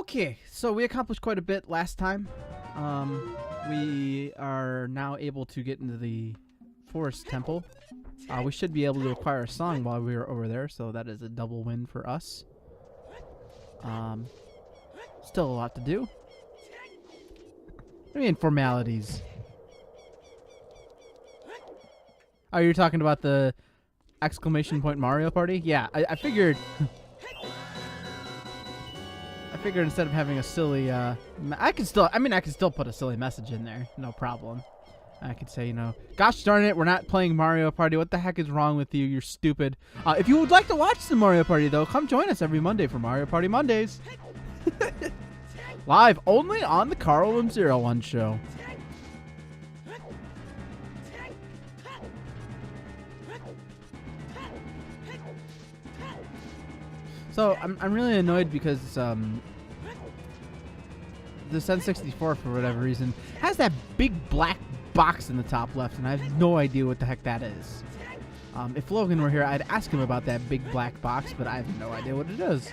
Okay, so we accomplished quite a bit last time. We are now able to get into the forest temple. We should be able to acquire a song while we were over there, so that is a double win for us. Still a lot to do. I mean, formalities. Oh, you're talking about the exclamation point Mario Party? Yeah, I figured... I figured instead of having a silly... I can still put a silly message in there. No problem. I could say, gosh darn it, we're not playing Mario Party. What the heck is wrong with you? You're stupid. If you would like to watch the Mario Party, though, come join us every Monday for Mario Party Mondays. Live only on the Carl10O1 show. So I'm really annoyed because the N64 for whatever reason has that big black box in the top left, and I have no idea what the heck that is. If Logan were here, I'd ask him about that big black box, but I have no idea what it is.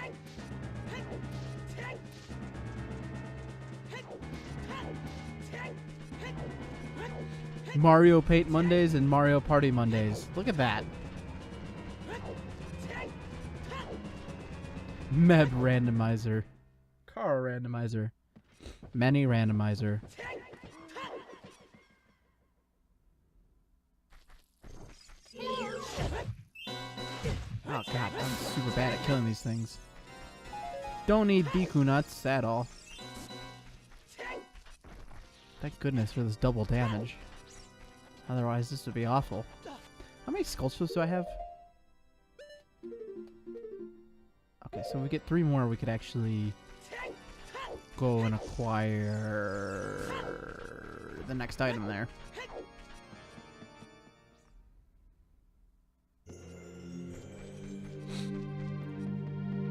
Mario Paint Mondays and Mario Party Mondays. Look at that. Meb Randomizer. Car Randomizer. Many Randomizer. Oh god, I'm super bad at killing these things. Don't need Deku nuts at all. Thank goodness for this double damage. Otherwise, this would be awful. How many sculptures do I have? Okay, so if we get 3 more, we could actually go and acquire the next item there.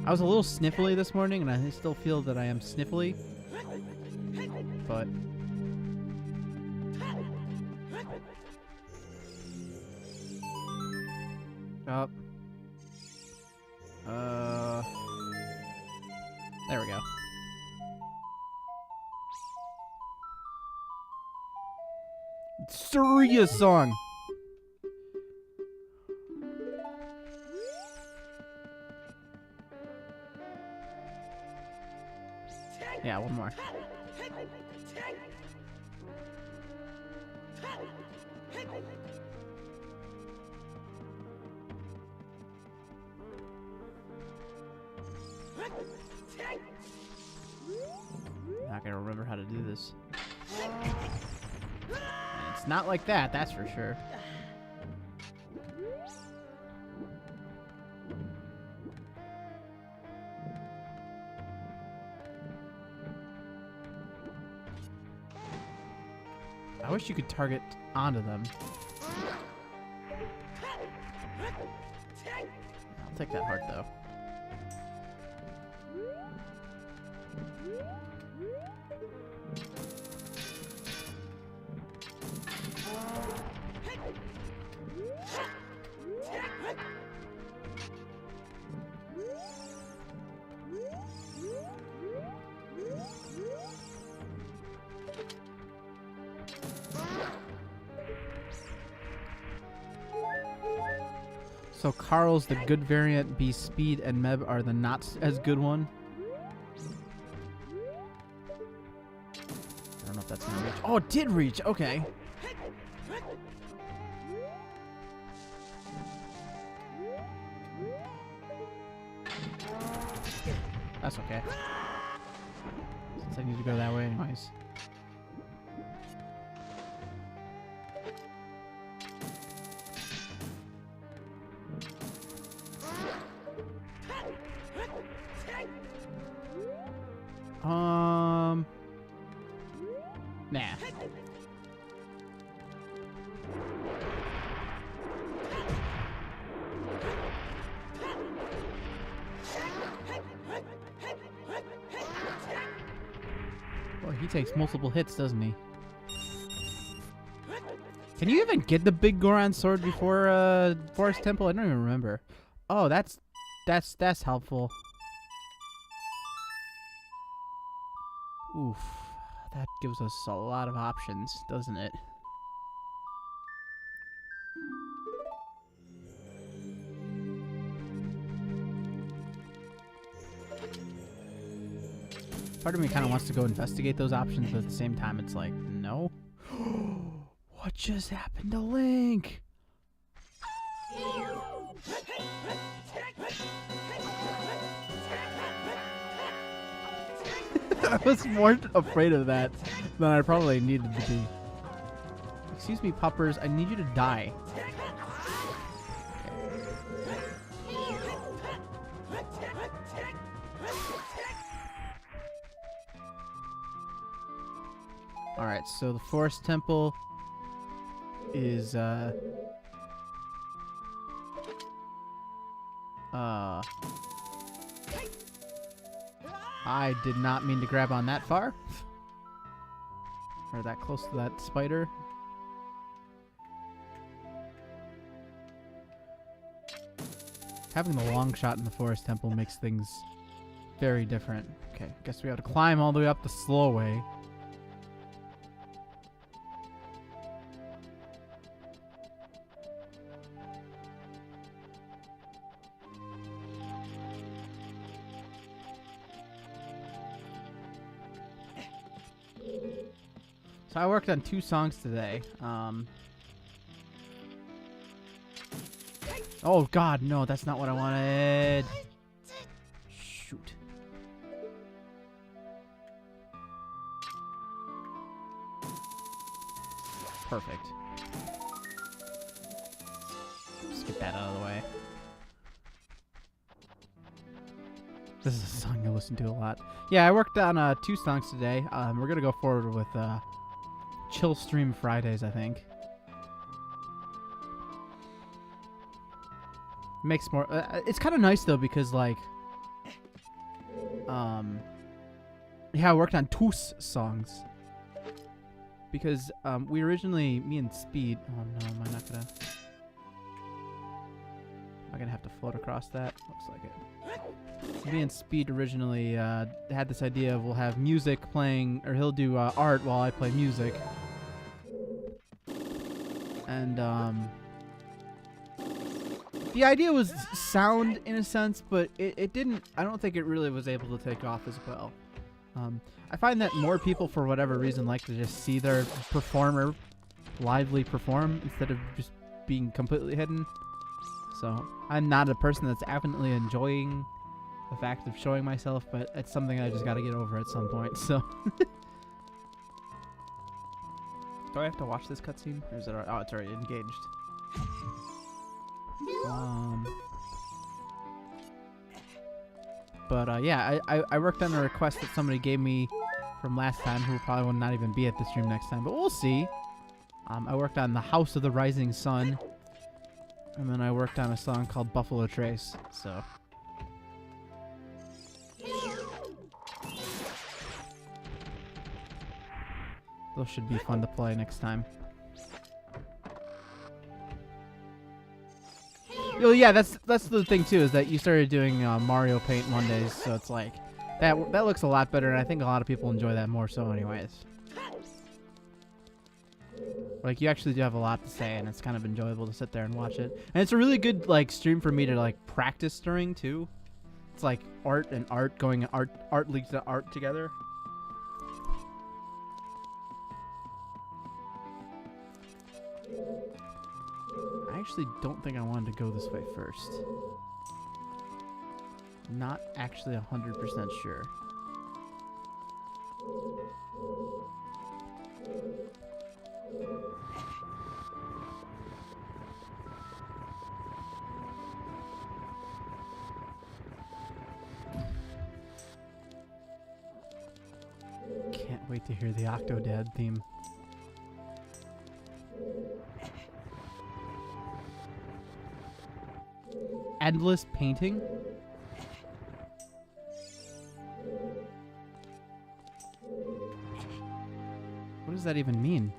I was a little sniffly this morning, and I still feel that I am sniffly. But... oh. There we go. Serious song. Yeah, one more. Not gonna remember how to do this. It's not like that, that's for sure. I wish you could target onto them. I'll take that heart though. So Carl's the good variant, B Speed and Meb are the not as good one. I don't know if that's gonna reach. Oh, it did reach. Okay. That's okay. Since I need to go that way anyways. Nah. Boy, he takes multiple hits, doesn't he? Can you even get the big Goron sword before Forest Temple? I don't even remember. Oh, that's helpful. Oof. That gives us a lot of options, doesn't it? Part of me kind of wants to go investigate those options, but at the same time, it's like, no. What just happened to Link? I was more afraid of that than I probably needed to be. Excuse me, puppers. I need you to die. Alright, so the Forest Temple is, I did not mean to grab on that far. Or that close to that spider. Having the long shot in the Forest Temple makes things very different. Okay, guess we have to climb all the way up the slow way. So I worked on 2 songs today. Oh god, no, that's not what I wanted. Shoot. Perfect. Just get that out of the way. This is a song I listen to a lot. Yeah, I worked on 2 songs today. We're gonna go forward with Chill Stream Fridays, I think. Makes more. It's kind of nice though because like, yeah, I worked on 2 songs because we originally, me and Speed. Oh no, am I not gonna? Am I gonna have to float across that? Looks like it. Me and Speed originally had this idea of we'll have music playing, or he'll do art while I play music. And the idea was sound in a sense, but it didn't. I don't think it really was able to take off as well. I find that more people, for whatever reason, like to just see their performer lively perform instead of just being completely hidden. So I'm not a person that's avidly enjoying the fact of showing myself, but it's something I just got to get over at some point. So, do I have to watch this cutscene, or is it? Oh, it's already engaged. But yeah, I worked on a request that somebody gave me from last time, who probably will not even be at the stream next time, but we'll see. I worked on the House of the Rising Sun, and then I worked on a song called Buffalo Trace. So. Those should be fun to play next time. Well, yeah, that's the thing too, is that you started doing Mario Paint Mondays, so it's like that looks a lot better, and I think a lot of people enjoy that more so anyways. Like, you actually do have a lot to say, and it's kind of enjoyable to sit there and watch it. And it's a really good like stream for me to like practice during too. It's like art and art going art leads to art together. I actually don't think I wanted to go this way first. Not actually 100% sure. Can't wait to hear the Octodad theme. Endless painting? What does that even mean?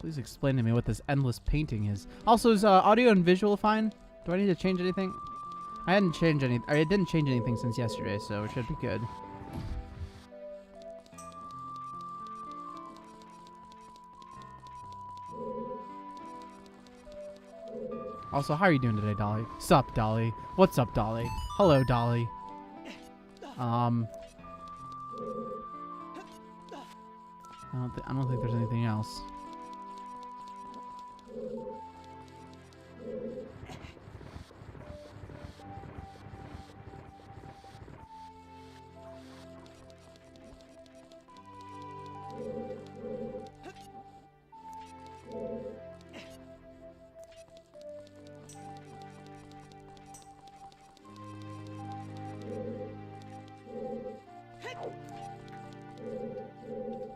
Please explain to me what this endless painting is. Also, is audio and visual fine? Do I need to change anything? I didn't change anything since yesterday, so it should be good. Also, how are you doing today, Dolly? Sup, Dolly? What's up, Dolly? Hello, Dolly. I don't think there's anything else.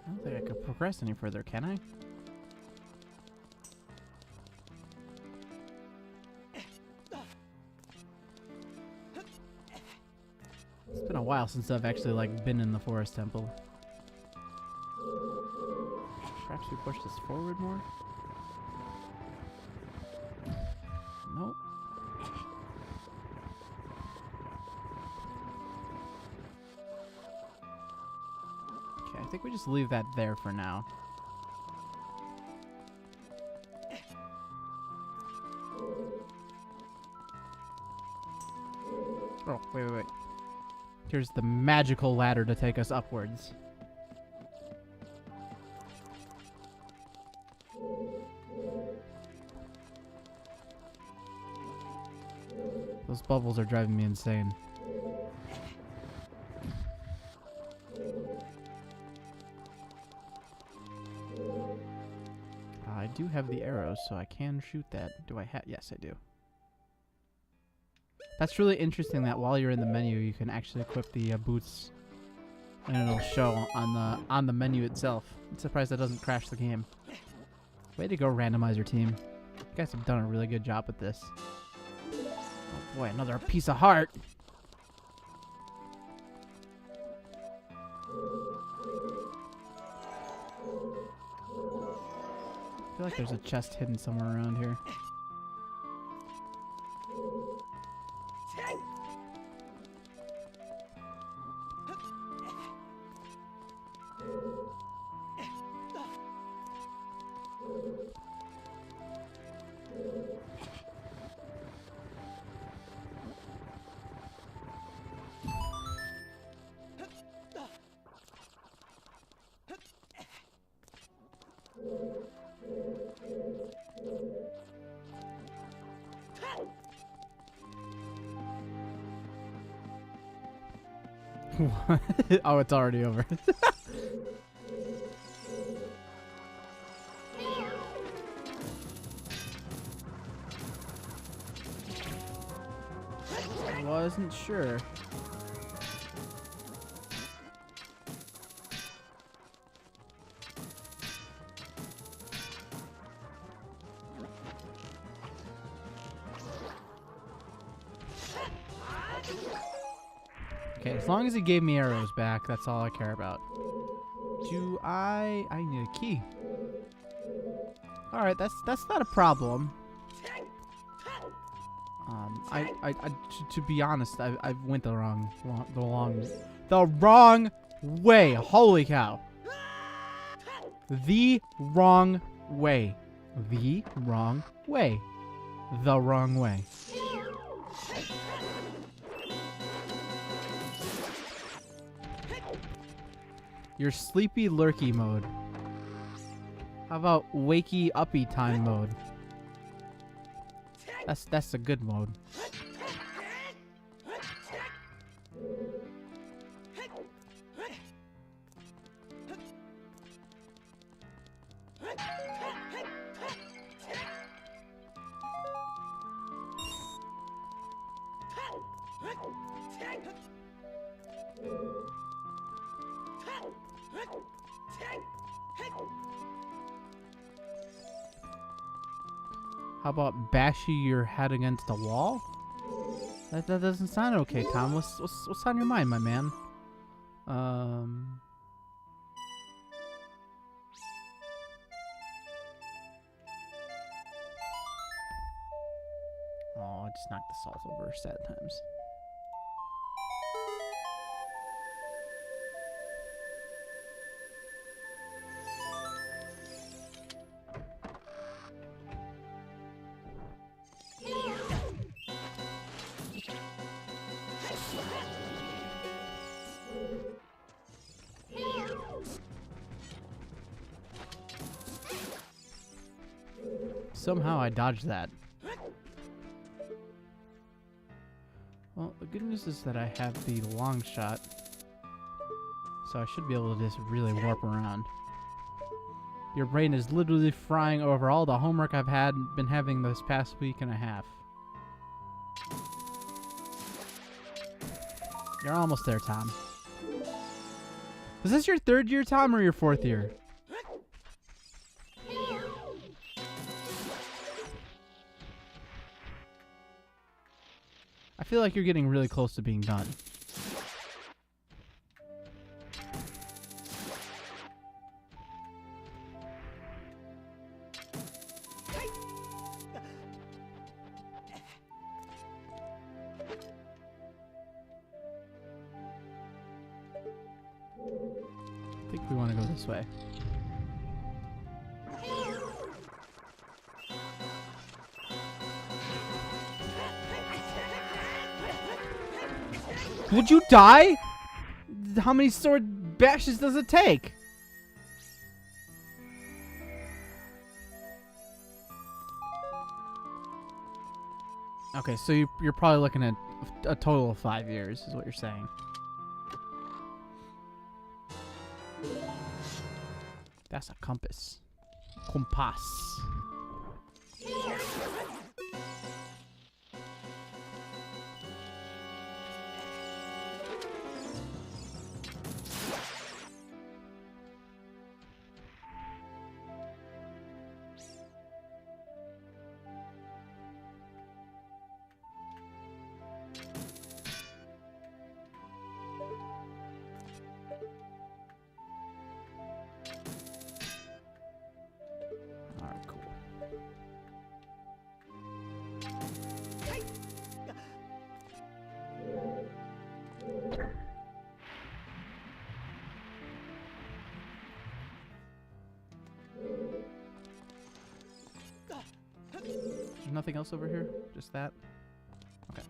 I don't think I could progress any further, can I? It's been a while since I've actually like been in the forest temple. Perhaps we push this forward more? Nope. Okay, I think we just leave that there for now. Oh, wait. Here's the magical ladder to take us upwards. Those bubbles are driving me insane. I do have the arrows, so I can shoot that. Do I have? Yes, I do. That's really interesting that while you're in the menu, you can actually equip the boots, and it'll show on the menu itself. I'm surprised that doesn't crash the game. Way to go, Randomizer team. You guys have done a really good job with this. Oh boy, another piece of heart. I feel like there's a chest hidden somewhere around here. What? Oh, it's already over. I wasn't sure. Okay, as long as he gave me arrows back, that's all I care about. I need a key. Alright, that's not a problem. To be honest, I went the wrong way. Holy cow. The wrong way. The wrong way. The wrong way. Your sleepy lurky mode. How about wakey uppy time mode? That's a good mode. How about bashing your head against the wall? That doesn't sound okay, Tom. What's on your mind, my man? just knock the salt over sad times. Somehow I dodged that. Well, the good news is that I have the long shot, so I should be able to just really warp around. Your brain is literally frying over all the homework I've been having this past week and a half. You're almost there, Tom. Is this your 3rd year, Tom, or your 4th year? I feel like you're getting really close to being done. I think we want to go this way. Would you die? How many sword bashes does it take? Okay, so you're probably looking at a total of 5 years, is what you're saying. That's a compass. Compass. Nothing else over here? Just that? Okay.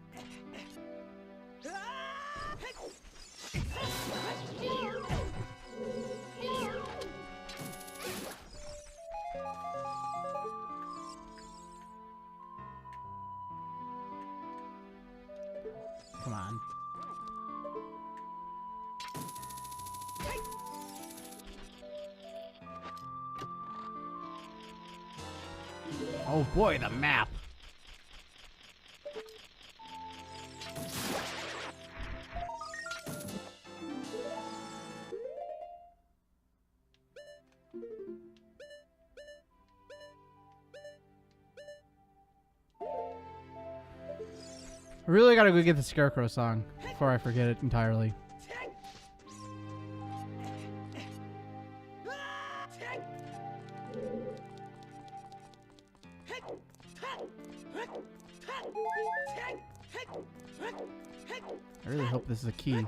Come on. Oh boy, the map. I really gotta go get the Scarecrow song before I forget it entirely. I really hope this is a key.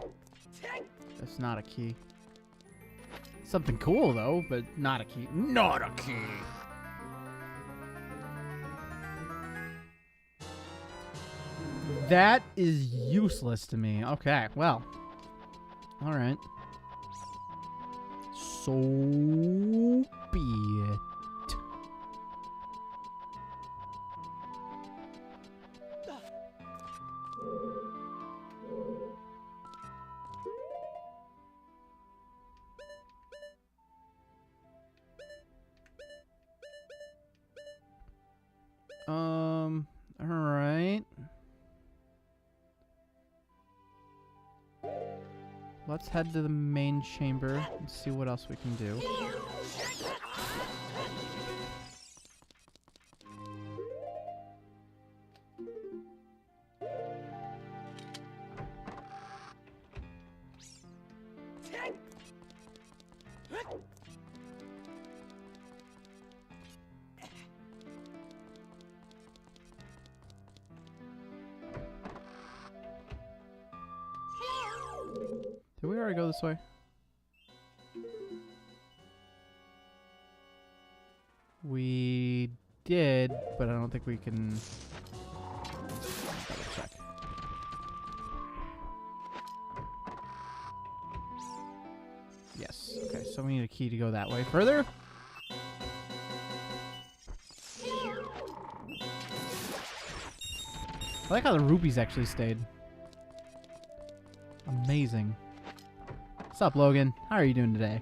That's not a key. Something cool though, but not a key. Not a key! That is useless to me. Okay, well. Alright. So be it. Alright. Let's head to the main chamber and see what else we can do. already go this way? We did, but I don't think we can double check. Yes. Okay, so we need a key to go that way further. I like how the rupees actually stayed. Amazing. What's up, Logan? How are you doing today?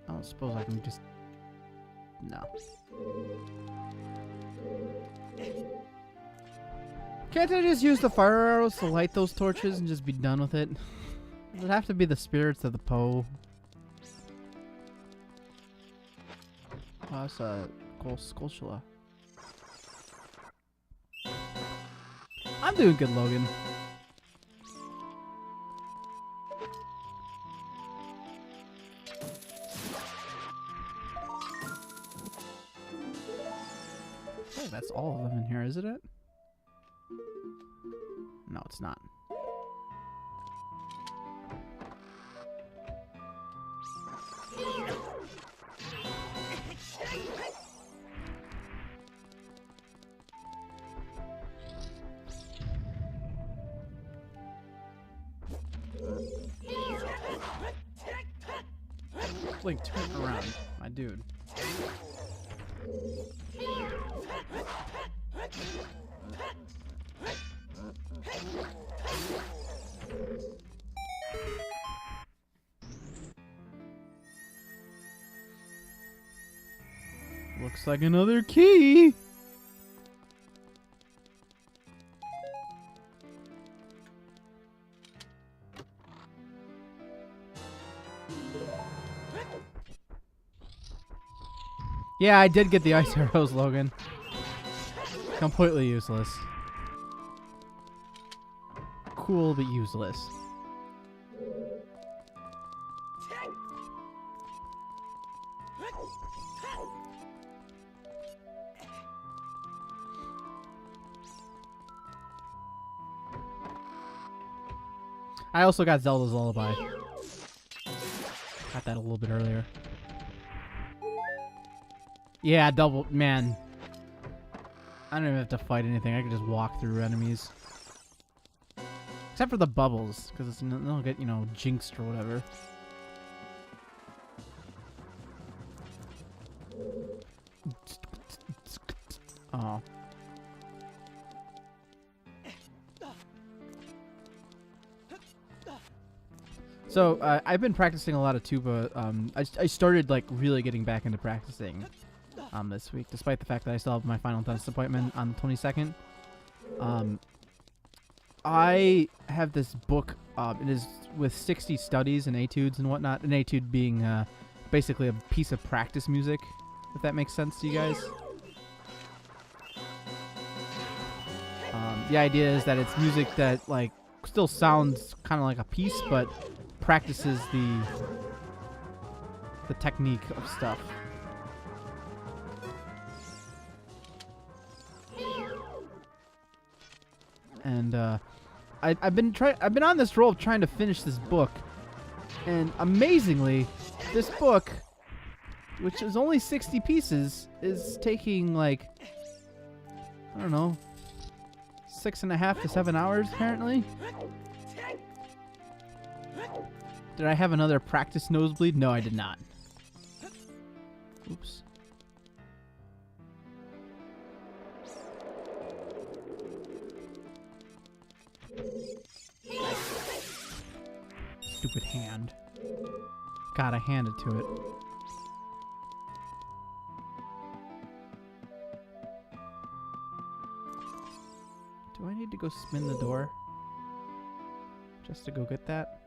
I don't suppose I can just... No. Can't I just use the fire arrows to light those torches and just be done with it? Does it have to be the spirits of the Poe? Oh, that's a Skulltula. I'm doing good, Logan. Oh, that's all of them in here, isn't it? No, it's not. Link, turn around, my dude. Looks like another key. Yeah, I did get the ice arrows, Logan. Completely useless. Cool, but useless. I also got Zelda's Lullaby. Got that a little bit earlier. Yeah, double, man. I don't even have to fight anything. I can just walk through enemies. Except for the bubbles, because they'll get, you know, jinxed or whatever. Oh. So, I've been practicing a lot of tuba. I started, like, really getting back into practicing this week, despite the fact that I still have my final test appointment on the 22nd. I have this book. It is with 60 studies and etudes and whatnot. An etude being basically a piece of practice music, if that makes sense to you guys. The idea is that it's music that, like, still sounds kind of like a piece, but practices the technique of stuff. And I've been on this roll of trying to finish this book, and amazingly, this book, which is only 60 pieces, is taking, like, I don't know, 6.5 to 7 hours apparently. Did I have another practice nosebleed? No, I did not. Oops. Stupid hand. God, I handed to it. Do I need to go spin the door? Just to go get that?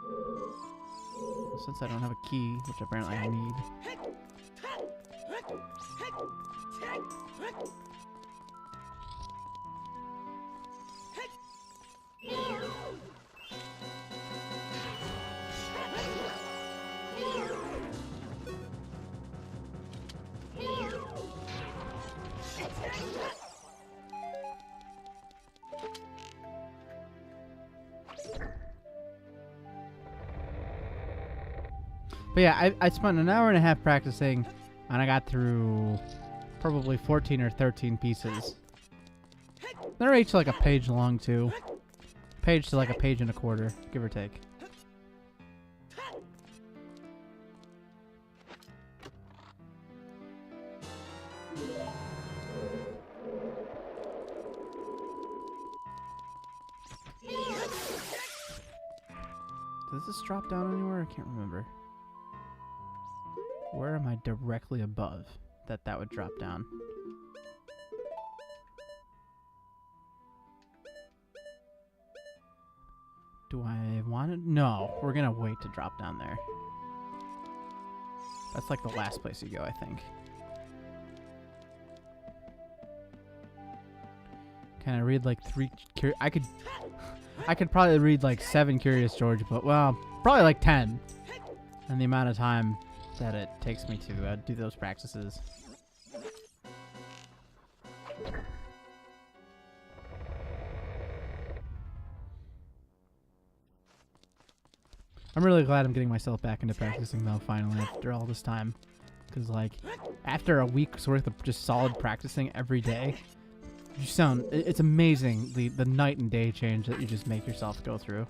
Well, since I don't have a key, which apparently I need. But yeah, I spent an hour and a half practicing, and I got through probably 14 or 13 pieces. They're each like a page long too. Page to like a page and a quarter, give or take. Does this drop down anywhere? I can't remember. Where am I directly above that would drop down? Do I want it? No, we're gonna wait to drop down there. That's like the last place you go, I think. Can I read like 3? I could probably read like 7 Curious George, but well, probably like 10. And the amount of time that it takes me to do those practices. I'm really glad I'm getting myself back into practicing though, finally, after all this time. Because like, after a week's worth of just solid practicing every day, you sound, it's amazing the night and day change that you just make yourself go through.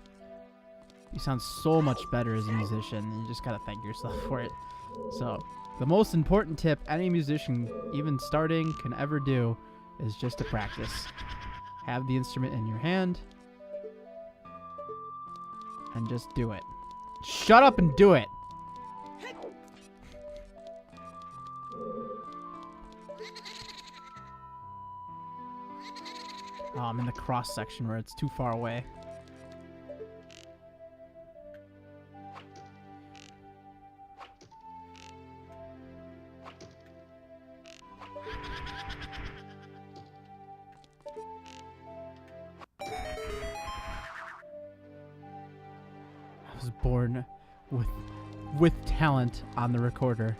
You sound so much better as a musician, and you just gotta thank yourself for it. So, the most important tip any musician, even starting, can ever do is just to practice. Have the instrument in your hand, and just do it. Shut up and do it! Oh, I'm in the cross section where it's too far away. I was born with talent on the recorder.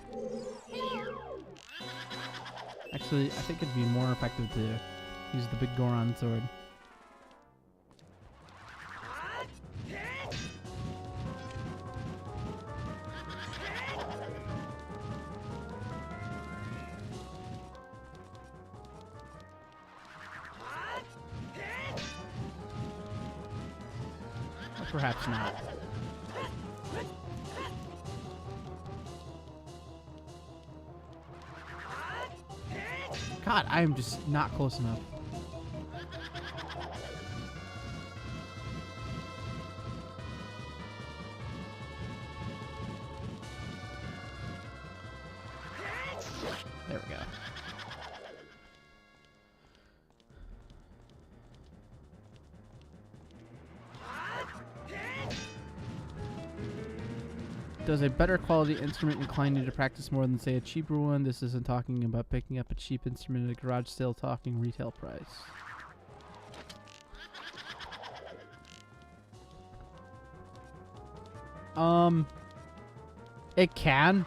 Actually, I think it'd be more effective to use the big Goron sword. Or perhaps not. God, I am just not close enough. There we go. Does a better quality instrument incline you to practice more than, say, a cheaper one? This isn't talking about picking up a cheap instrument at a garage sale, talking retail price. It can.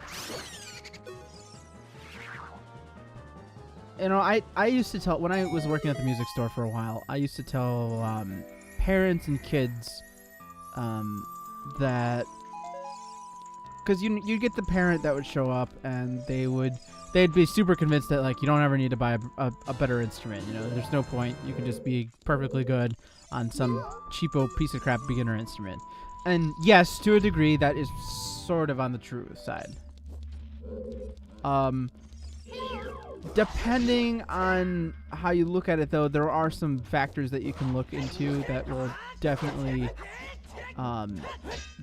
You know, I used to tell, when I was working at the music store for a while, I used to tell parents and kids that, because you get the parent that would show up and they'd be super convinced that like you don't ever need to buy a better instrument. You know, there's no point. You can just be perfectly good on some cheapo piece of crap beginner instrument. And yes, to a degree, that is sort of on the true side. Depending on how you look at it, though, there are some factors that you can look into that will definitely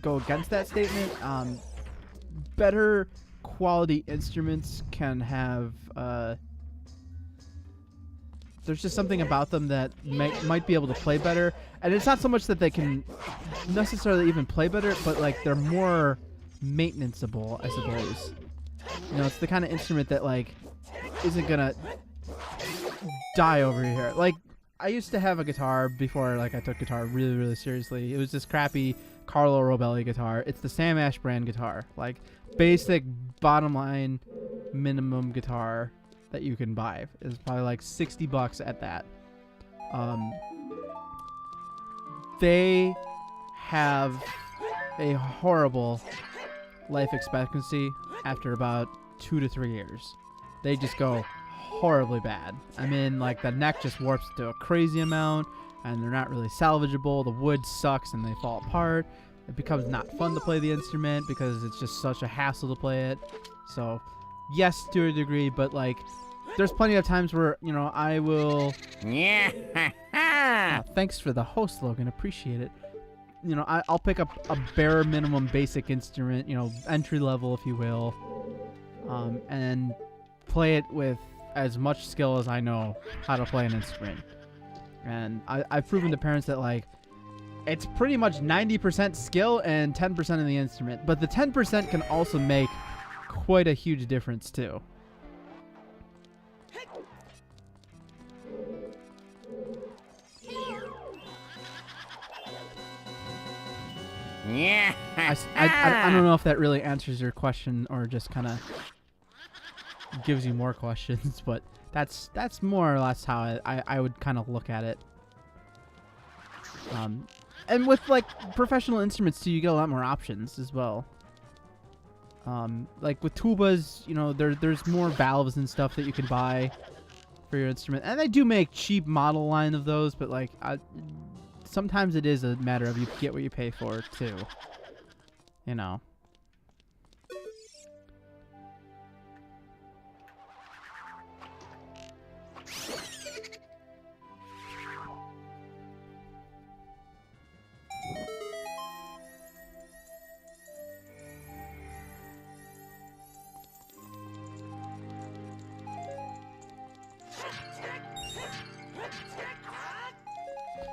go against that statement. Better quality instruments can have there's just something about them that might be able to play better, and it's not so much that they can necessarily even play better, but like they're more maintenanceable, I suppose. You know, it's the kind of instrument that like isn't gonna die over here. Like, I used to have a guitar before like I took guitar really, really seriously. It was this crappy Carlo Robelli guitar. It's the Sam Ash brand guitar, like basic bottom line minimum guitar that you can buy. It's probably like $60 at that. They have a horrible life expectancy after about 2 to 3 years. They just go horribly bad. I mean, like, the neck just warps to a crazy amount, and they're not really salvageable. The wood sucks and they fall apart. It becomes not fun to play the instrument because it's just such a hassle to play it. So, yes, to a degree, but, like, there's plenty of times where, you know, I will... thanks for the host, Logan. Appreciate it. You know, I'll pick up a bare minimum basic instrument, you know, entry level, if you will, and play it with as much skill as I know how to play an instrument. And I've proven to parents that, like, it's pretty much 90% skill and 10% of the instrument. But the 10% can also make quite a huge difference, too. I don't know if that really answers your question or just kind of gives you more questions, but that's more or less how I would kind of look at it. And with, like, professional instruments too, you get a lot more options as well. Like with tubas, you know, there's more valves and stuff that you can buy for your instrument, and they do make cheap model line of those, but like sometimes it is a matter of you get what you pay for too, you know.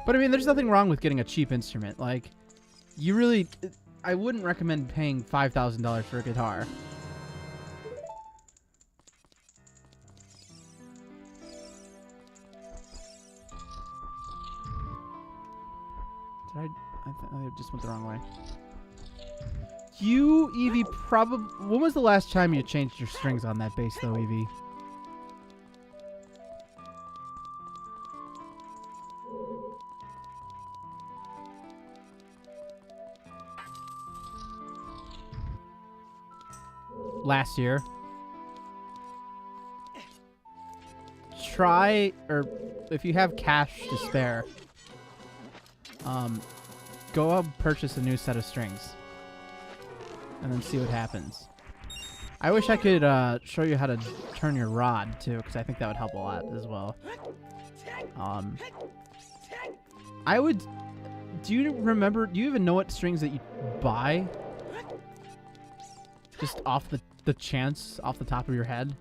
But I mean, there's nothing wrong with getting a cheap instrument. Like, you really... I wouldn't recommend paying $5,000 for a guitar. I just went the wrong way. You, Evie, probably... When was the last time you changed your strings on that bass, though, Evie? Last year. Try, or if you have cash to spare, go out and purchase a new set of strings and then see what happens. I wish I could show you how to turn your rod too, because I think that would help a lot as well. I would... Do you remember... Do you even know what strings that you buy? Just off the chance, off the top of your head?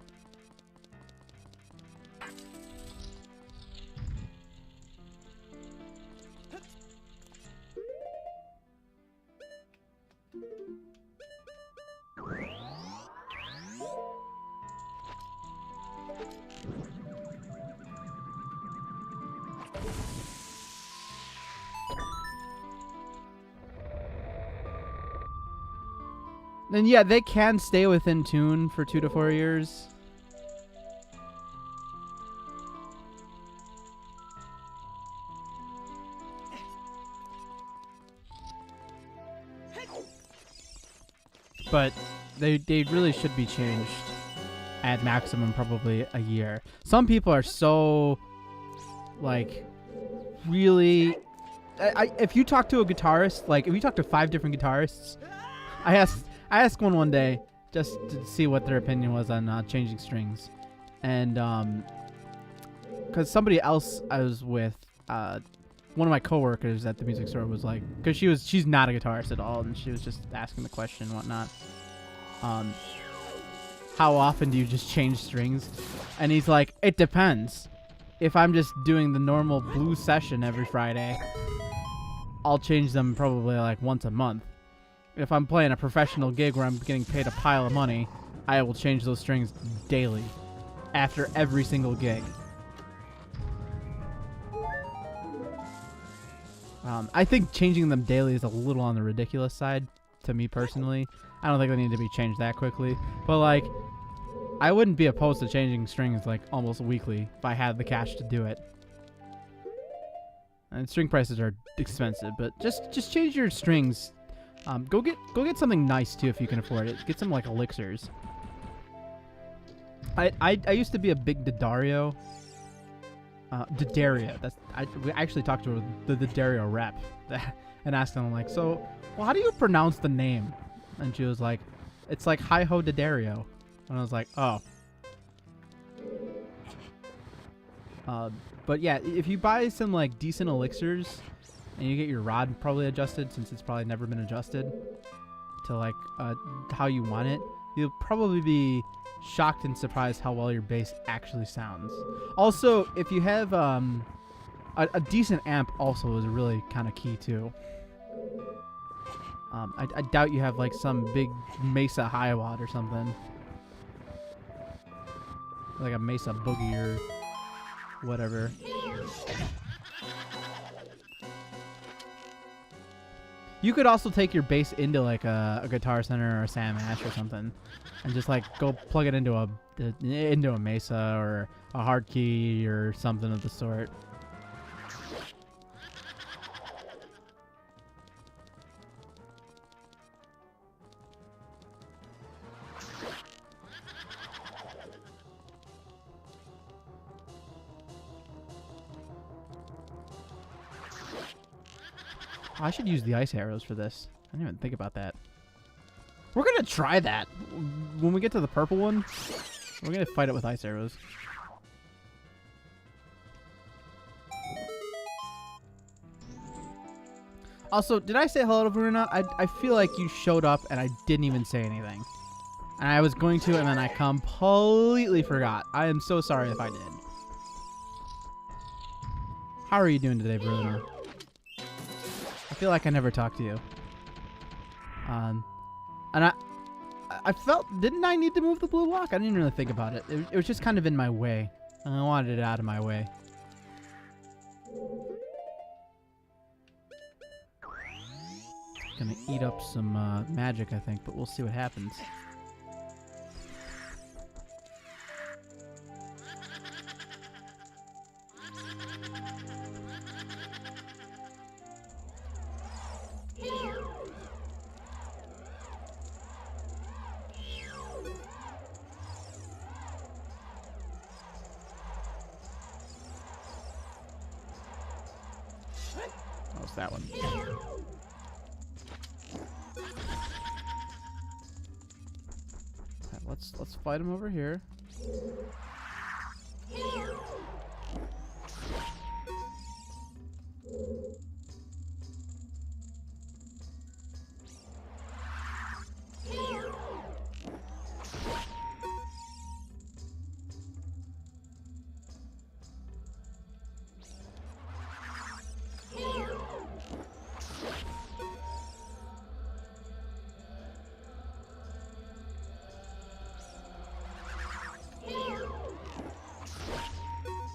And yeah, they can stay within tune for 2 to 4 years. But they really should be changed at maximum probably a year. Some people are so, like, really... if you talk to a guitarist, like, if you talk to 5 different guitarists, I asked one day just to see what their opinion was on changing strings, and because somebody else I was with, one of my coworkers at the music store was like, because she's not a guitarist at all, and she was just asking the question and whatnot, how often do you just change strings? And he's like, it depends. If I'm just doing the normal blues session every Friday, I'll change them probably like once a month. If I'm playing a professional gig where I'm getting paid a pile of money, I will change those strings daily, after every single gig. I think changing them daily is a little on the ridiculous side, to me personally. I don't think they need to be changed that quickly. But, like, I wouldn't be opposed to changing strings like almost weekly if I had the cash to do it. And string prices are expensive, but just change your strings. Go get something nice too if you can afford it. Get some like elixirs. I used to be a big Daddario. Daddario. We actually talked to the Daddario rep and asked them like, so, well, how do you pronounce the name? And she was like, it's like Hi Ho Daddario. And I was like, oh. But yeah, if you buy some like decent elixirs and you get your rod probably adjusted, since it's probably never been adjusted to like how you want it, you'll probably be shocked and surprised how well your bass actually sounds. Also, if you have a decent amp also is really kind of key too. I doubt you have like some big Mesa Hiwatt or something. Like a Mesa Boogie or whatever. You could also take your bass into like a Guitar Center or a Sam Ash or something, and just like go plug it into a Mesa or a hard key or something of the sort. I should use the ice arrows for this. I didn't even think about that. We're gonna try that. When we get to the purple one, we're gonna fight it with ice arrows. Also, did I say hello to Veruna? I feel like you showed up and I didn't even say anything. And I was going to, and then I completely forgot. I am so sorry if I did. How are you doing today, Veruna? I feel like I never talked to you. And I felt, didn't I need to move the blue block? I didn't really think about it. It was just kind of in my way. I wanted it out of my way. Gonna eat up some magic, I think, but we'll see what happens. What's that one? Okay, let's fight him over here.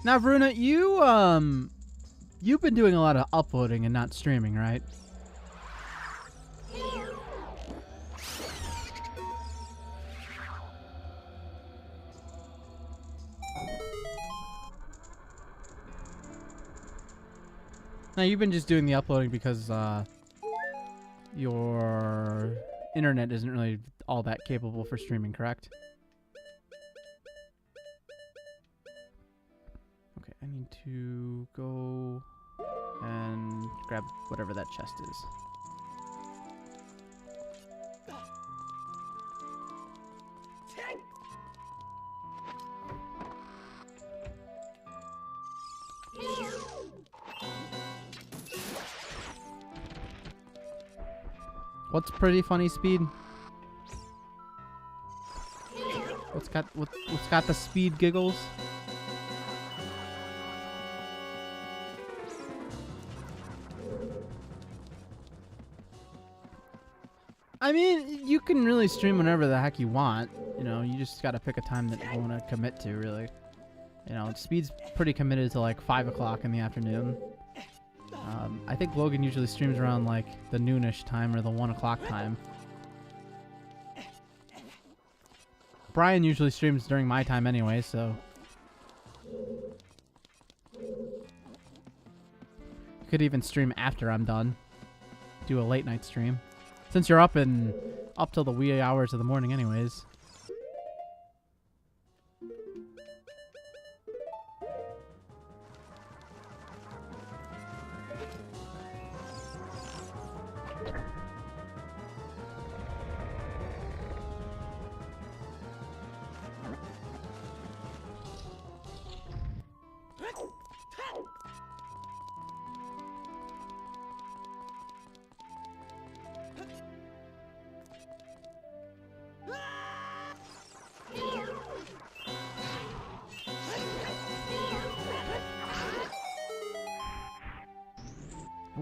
Now, Veruna, you've been doing a lot of uploading and not streaming, right? Now, you've been just doing the uploading because your internet isn't really all that capable for streaming, correct? Okay, I need to go and grab whatever that chest is. What's pretty funny speed? What's got the speed giggles? I mean, you can really stream whenever the heck you want. You know, you just gotta pick a time that you want to commit to, really. You know, speed's pretty committed to like 5 o'clock in the afternoon. I think Logan usually streams around like the noonish time or the 1 o'clock time. Brian usually streams during my time anyway, so you could even stream after I'm done. Do a late night stream. Since you're up till the wee hours of the morning anyways.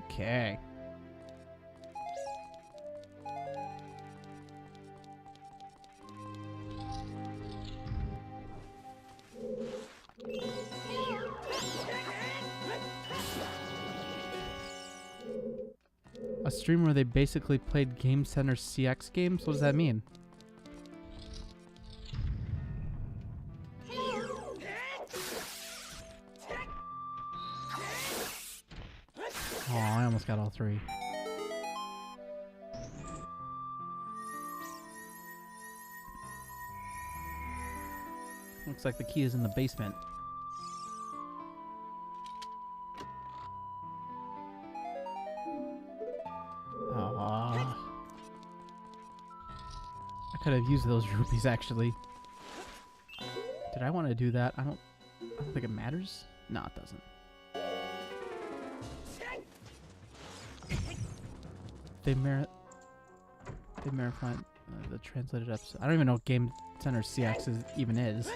Okay. A stream where they basically played Game Center CX games? What does that mean? Oh, I almost got all three. Looks like the key is in the basement. I could have used those rupees actually. Did I want to do that? I don't think it matters. No, it doesn't. They merit find the translated episode. I don't even know what Game Center CX even is.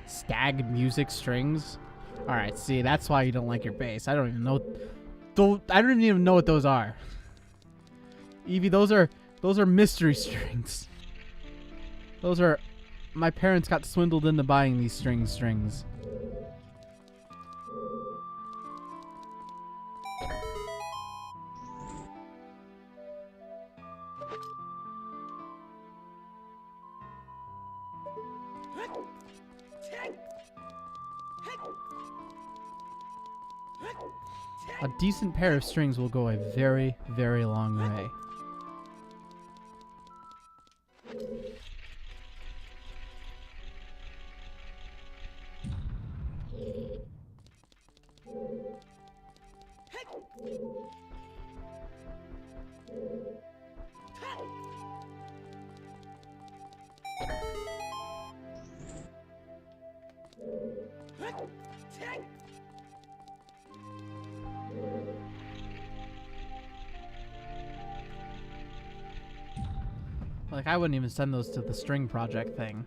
Stag music strings. All right, see, that's why you don't like your bass. I don't even know. I don't even know what those are. Evie, those are mystery strings. Those are. My parents got swindled into buying these strings. A decent pair of strings will go a very, very long way. Like, I wouldn't even send those to the string project thing.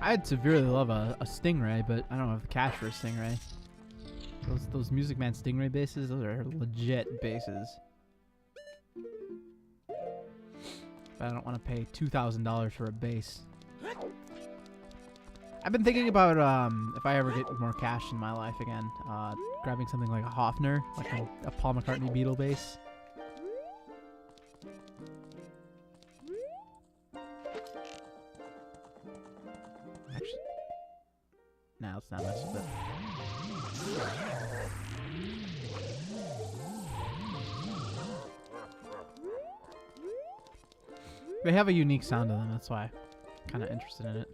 I'd severely love a Stingray, but I don't have the cash for a Stingray. Those Music Man Stingray bases, those are legit bases. But I don't want to pay $2,000 for a base. I've been thinking about if I ever get more cash in my life again, grabbing something like a Hofner, like a Paul McCartney Beatle bass. Actually, no, let's not mess with it. They have a unique sound to them. That's why I'm kind of interested in it.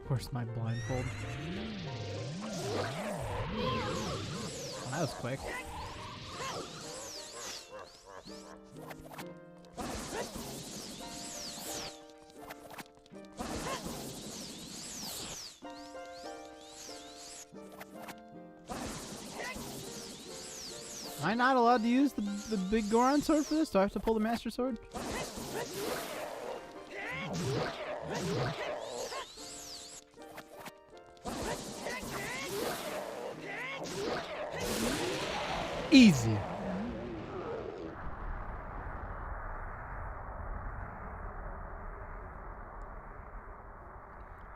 Where's my blindfold? Well, that was quick. Am I not allowed to use the big Goron sword for this? Do I have to pull the Master Sword? Easy.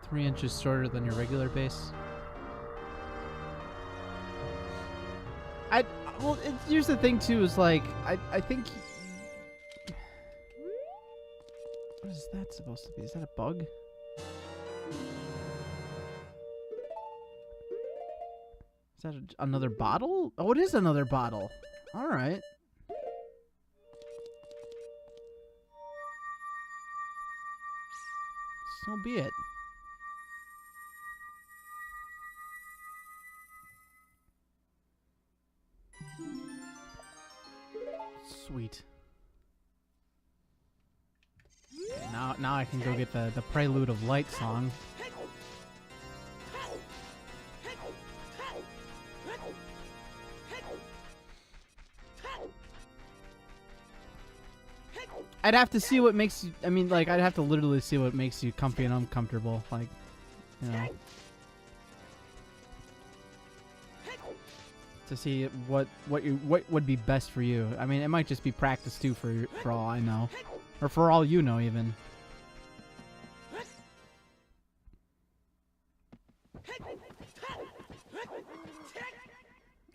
Three inches shorter than your regular base. Well, here's the thing too, is like, I think... What is that supposed to be? Is that a bug? Is that another bottle? Oh, it is another bottle. Alright. So be it. Sweet. Okay, now I can go get the Prelude of Light song. I'd have to see what makes you, I mean, like, I'd have to literally see what makes you comfy and uncomfortable, like, you know. To see what would be best for you. I mean, it might just be practice too, for all I know, or for all you know even.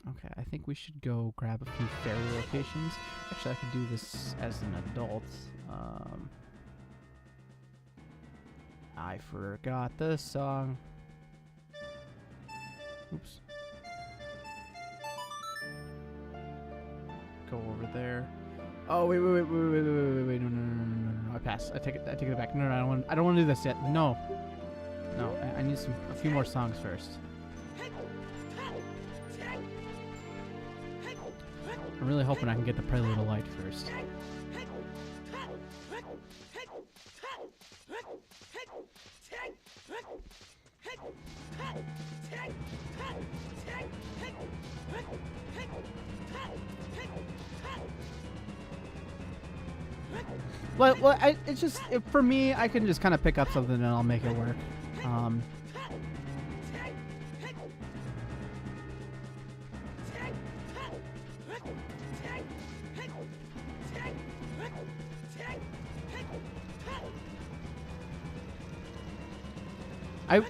Okay, I think we should go grab a few fairy locations. Actually, I could do this as an adult. I forgot the song. Oops. Go over there. Oh wait, no, I pass. I take it back. No, I don't want to do this yet. No, I need a few more songs first. I'm really hoping I can get the Prelude of Light first. Well, it's just, for me, I can just kind of pick up something and I'll make it work.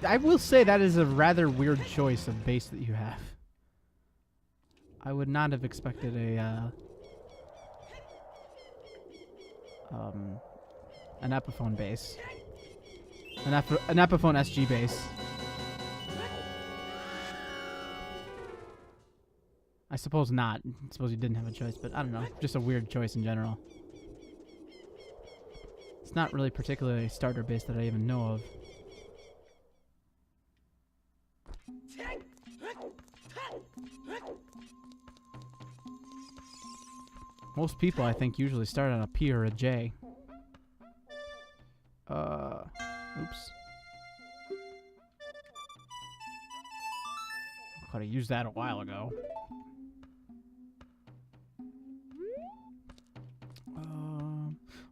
I will say that is a rather weird choice of bass that you have. I would not have expected an Epiphone bass. An Epiphone SG bass. I suppose not. I suppose you didn't have a choice, but I don't know. Just a weird choice in general. It's not really particularly a starter bass that I even know of. Most people, I think, usually start on a P or a J. Oops. Could have used that a while ago.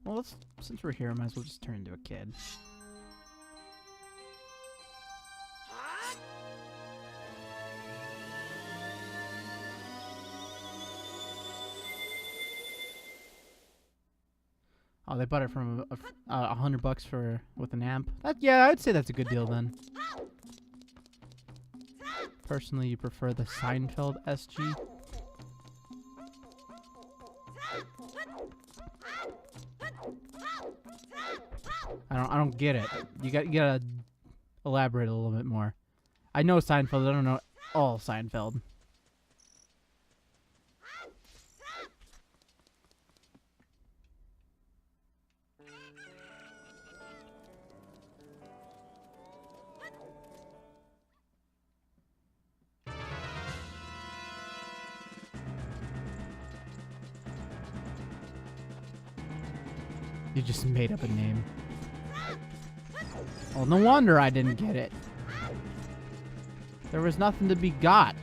Well, since we're here, I might as well just turn into a kid. Oh, they bought it from $100 with an amp. Yeah, I'd say that's a good deal then. Personally, you prefer the Seinfeld SG? I don't get it. You gotta elaborate a little bit more. I know Seinfeld. I don't know all Seinfeld. You just made up a name. Well, no wonder I didn't get it. There was nothing to be got.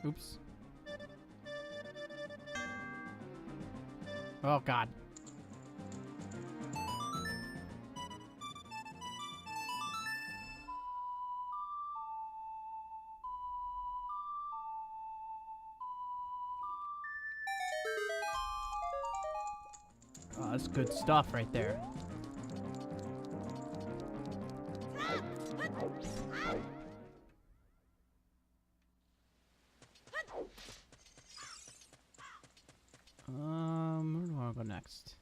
Oops. Oh, God. Oh, that's good stuff right there. Where do I go next?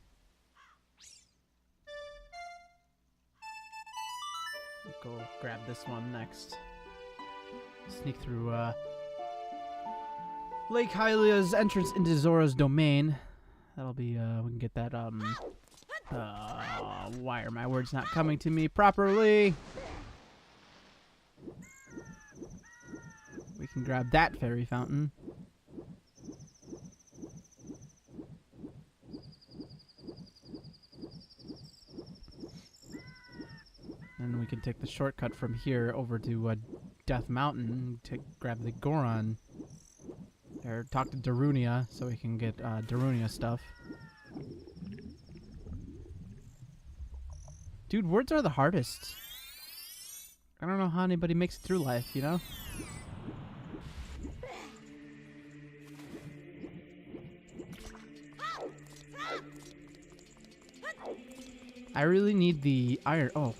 Go grab this one next. Sneak through Lake Hylia's entrance into Zora's domain. That'll be we can get that why are my words not coming to me properly? We can grab that fairy fountain. And we can take the shortcut from here over to Death Mountain to grab the Goron. Or talk to Darunia so we can get Darunia stuff. Dude, words are the hardest. I don't know how anybody makes it through life, you know? I really need the iron. Oh,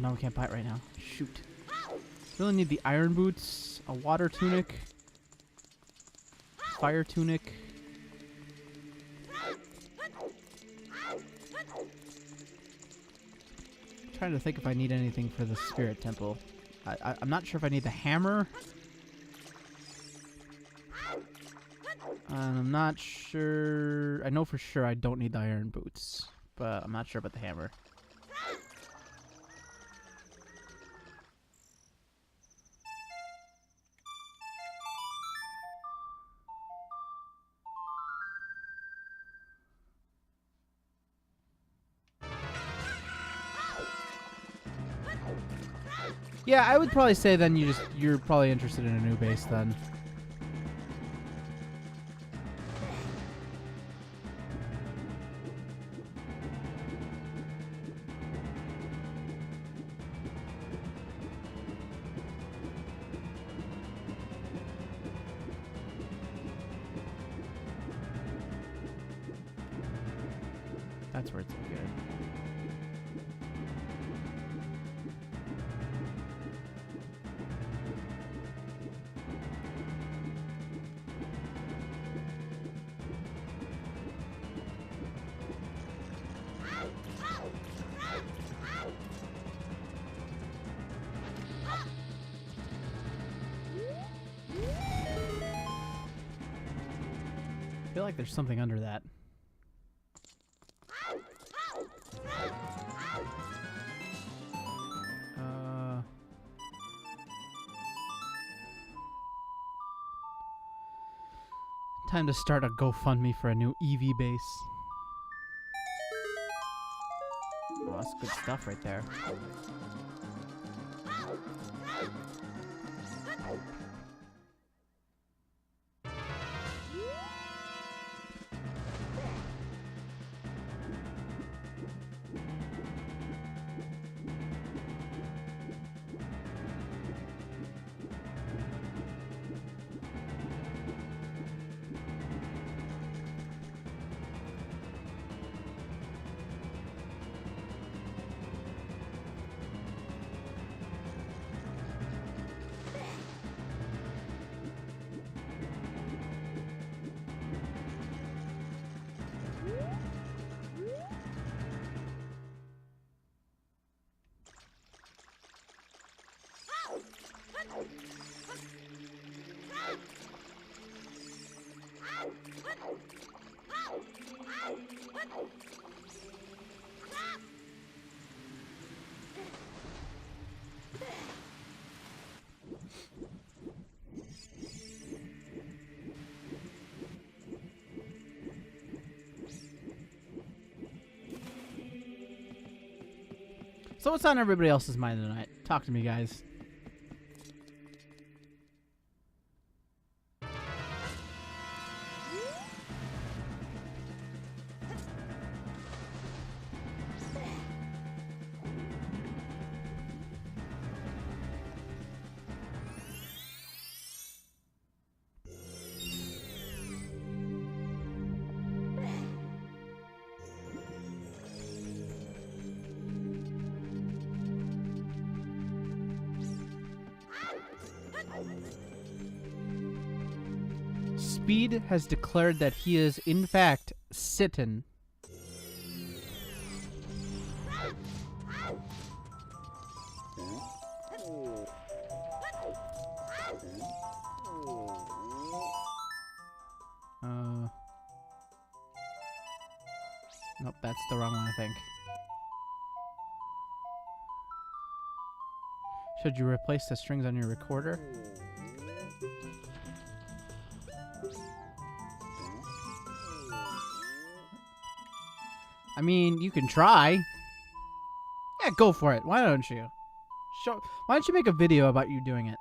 no, we can't buy it right now. Shoot. Really need the iron boots, a water tunic, fire tunic. I'm trying to think if I need anything for the spirit temple. I'm not sure if I need the hammer. And I'm not sure. I know for sure I don't need the iron boots, but I'm not sure about the hammer. Yeah, I would probably say then you're probably interested in a new base then. That's where it's good. I feel like there's something under that. Time to start a GoFundMe for a new EV base. Oh, that's good stuff right there. So what's on everybody else's mind tonight? Talk to me, guys. Speed has declared that he is, in fact, Sitten. Nope, that's the wrong one, I think. Should you replace the strings on your recorder? I mean, you can try. Yeah, go for it. Why don't you? Why don't you make a video about you doing it?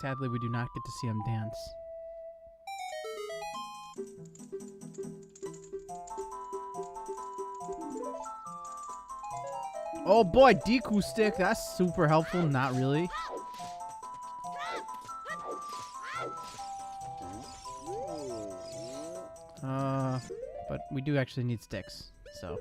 Sadly, we do not get to see him dance. Oh boy, Deku stick. That's super helpful. Not really. But we do actually need sticks, so.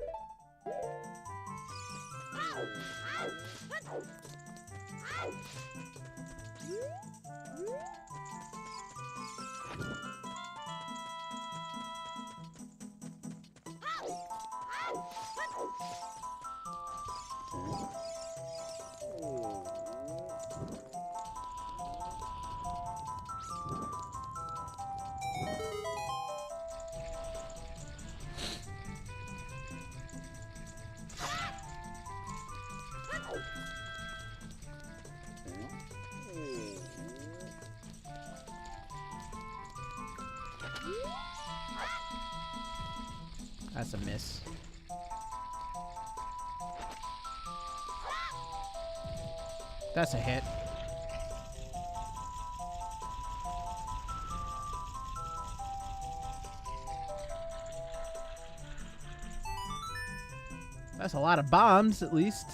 That's a miss. That's a hit. That's a lot of bombs, at least.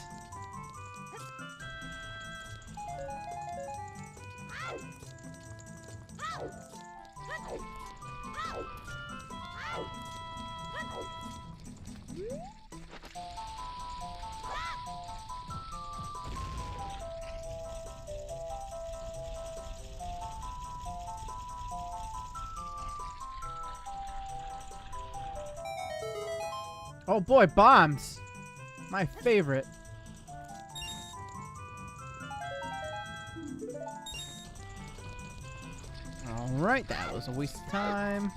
Oh boy, bombs! My favorite. Alright, that was a waste of time.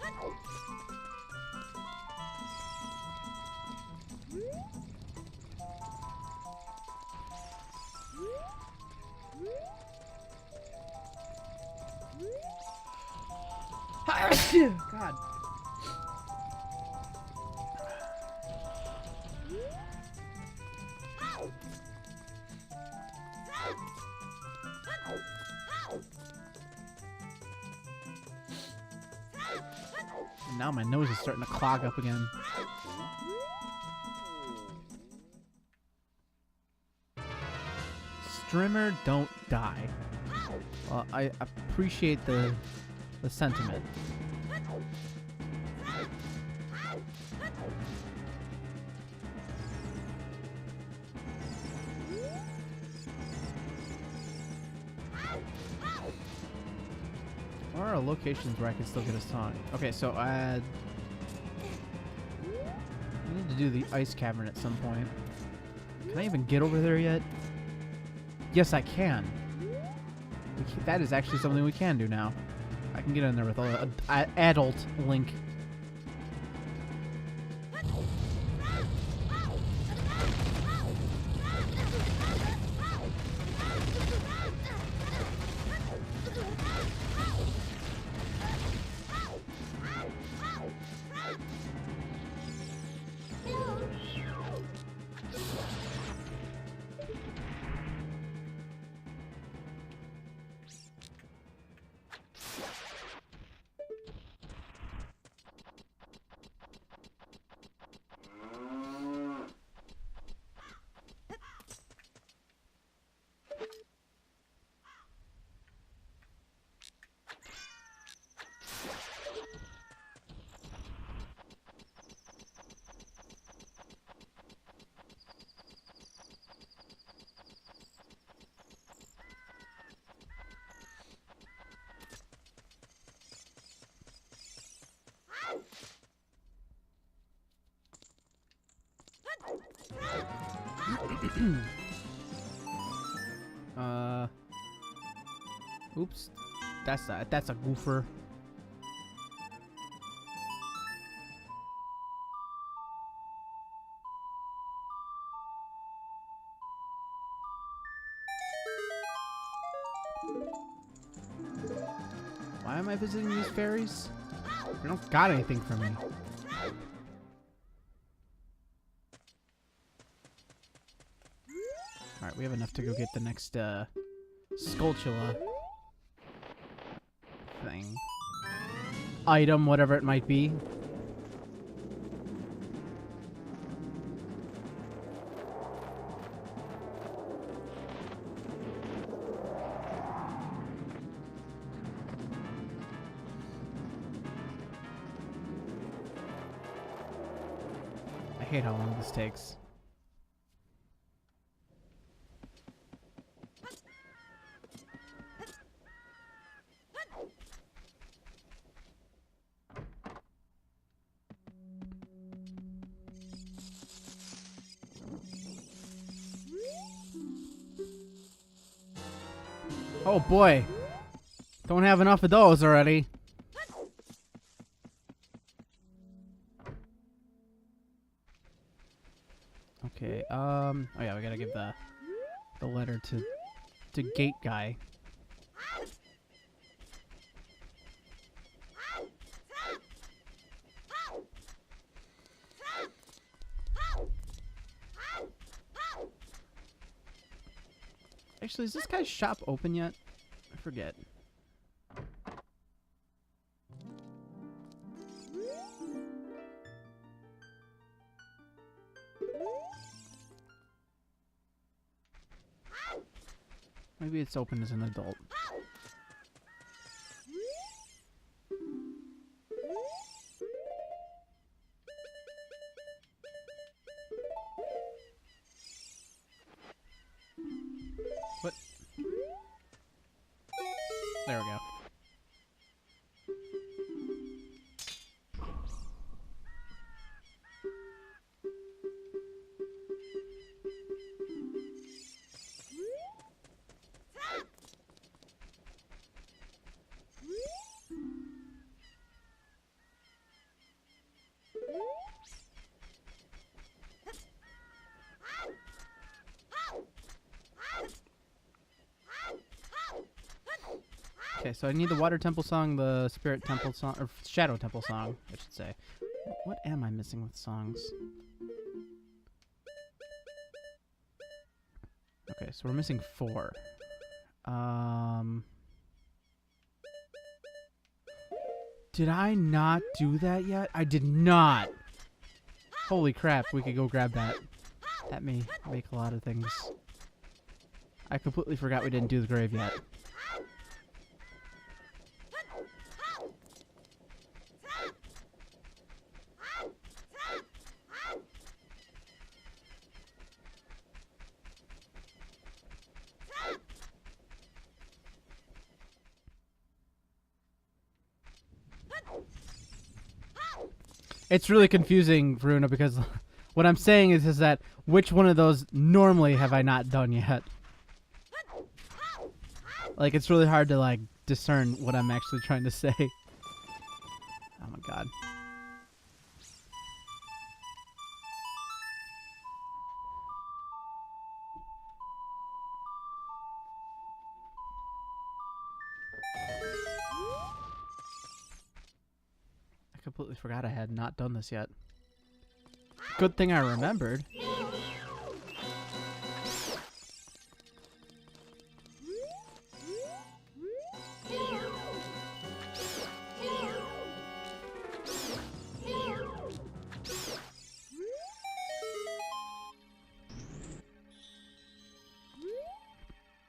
God. Now my nose is starting to clog up again. Strimmer, don't die. Well, I appreciate the sentiment. Where are locations where I can still get a song? Okay, so I need to do the ice cavern at some point. Can I even get over there yet? Yes, I can. That is actually something we can do now. I can get in there with an adult Link. Oops. That's a goofer. Why am I visiting these fairies? They don't got anything for me. Alright, we have enough to go get the next Skulltula thing. Item, whatever it might be. I hate how long this takes. Oh boy. Don't have enough of those already. Okay, oh yeah, we gotta give the letter to gate guy. Actually, is this guy's shop open yet? I forget. Maybe it's open as an adult. What? There we go. Okay, so I need the Water Temple song, the Spirit Temple song, or Shadow Temple song, I should say. What am I missing with songs? Okay, so we're missing 4. Did I not do that yet? I did not! Holy crap, we could go grab that. That may make a lot of things. I completely forgot we didn't do the grave yet. It's really confusing, Veruna, because what I'm saying is that which one of those normally have I not done yet? Like, it's really hard to, like, discern what I'm actually trying to say. Oh my god. I completely forgot I had not done this yet. Good thing I remembered.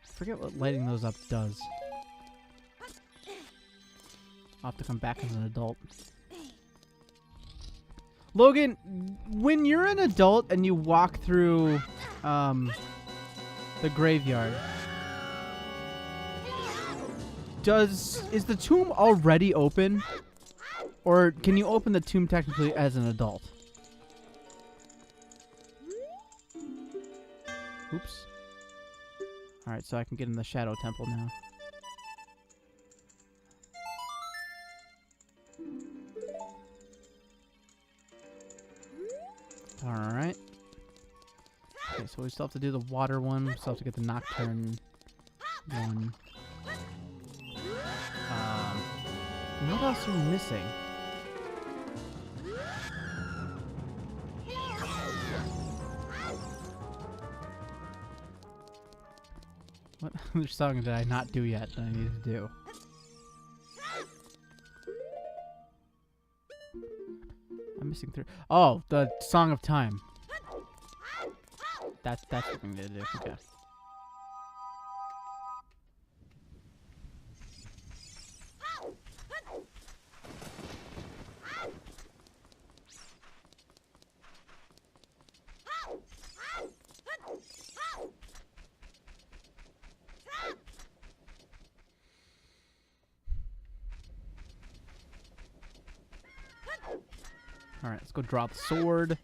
I forget what lighting those up does. I'll have to come back as an adult. Logan, when you're an adult and you walk through the graveyard, is the tomb already open? Or can you open the tomb technically as an adult? Oops. Alright, so I can get in the Shadow Temple now. Alright. Okay, so we still have to do the water one. We still have to get the Nocturne one. What else are we missing? What other song did I not do yet that I need to do? I'm missing 3. Oh, the Song of Time. That's what we need to do. Okay. Alright, let's go draw the sword.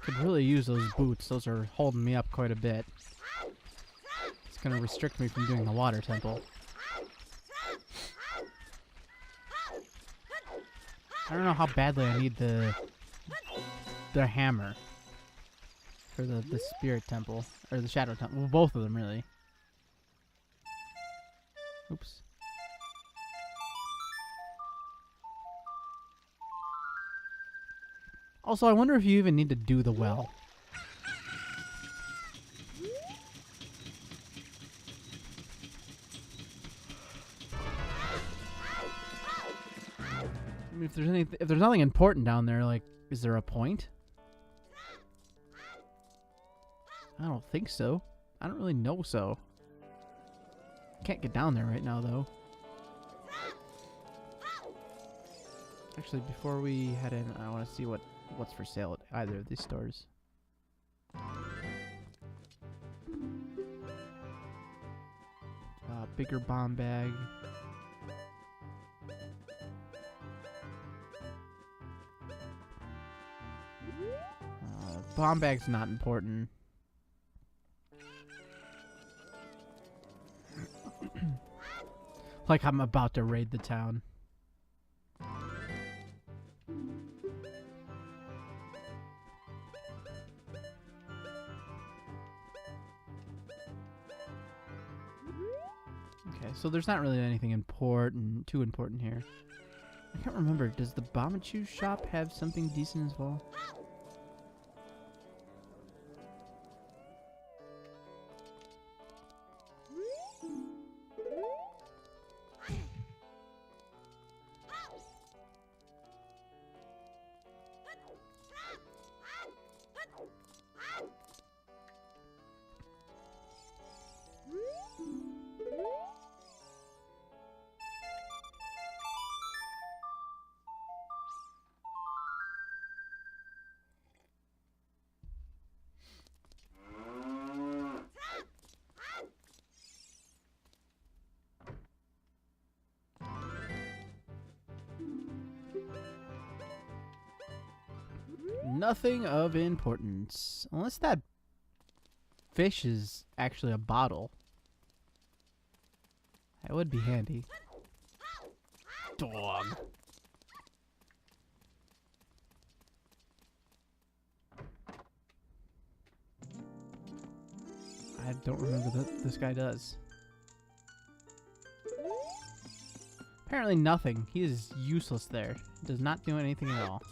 Could really use those boots. Those are holding me up quite a bit. It's going to restrict me from doing the water temple. I don't know how badly I need the hammer for the spirit temple or the shadow temple. Well, both of them really. Oops. Also, I wonder if you even need to do the well. I mean, if there's nothing important down there, like, is there a point? I don't think so. I don't really know so. Can't get down there right now, though. Actually, before we head in, I want to see what's for sale at either of these stores. Bigger bomb bag. Bomb bag's not important. Like I'm about to raid the town. Okay, so there's not really anything too important here. I can't remember. Does the Bomachu shop have something decent as well? Nothing of importance. Unless that fish is actually a bottle. That would be handy. Dog. I don't remember what this guy does. Apparently nothing. He is useless there. Does not do anything at all.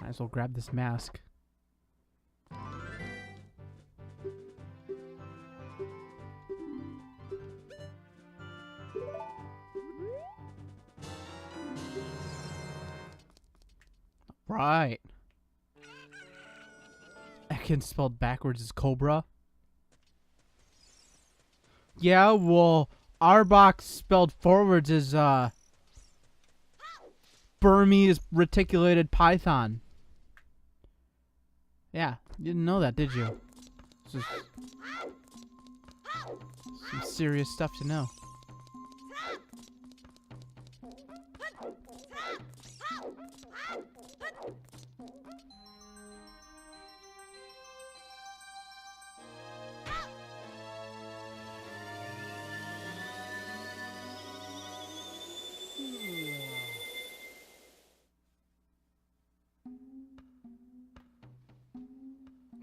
Might as well grab this mask. Right. Ekin spelled backwards is Cobra. Yeah, well, Arbok spelled forwards is Burmese reticulated python. Yeah, you didn't know that, did you? This is some serious stuff to know.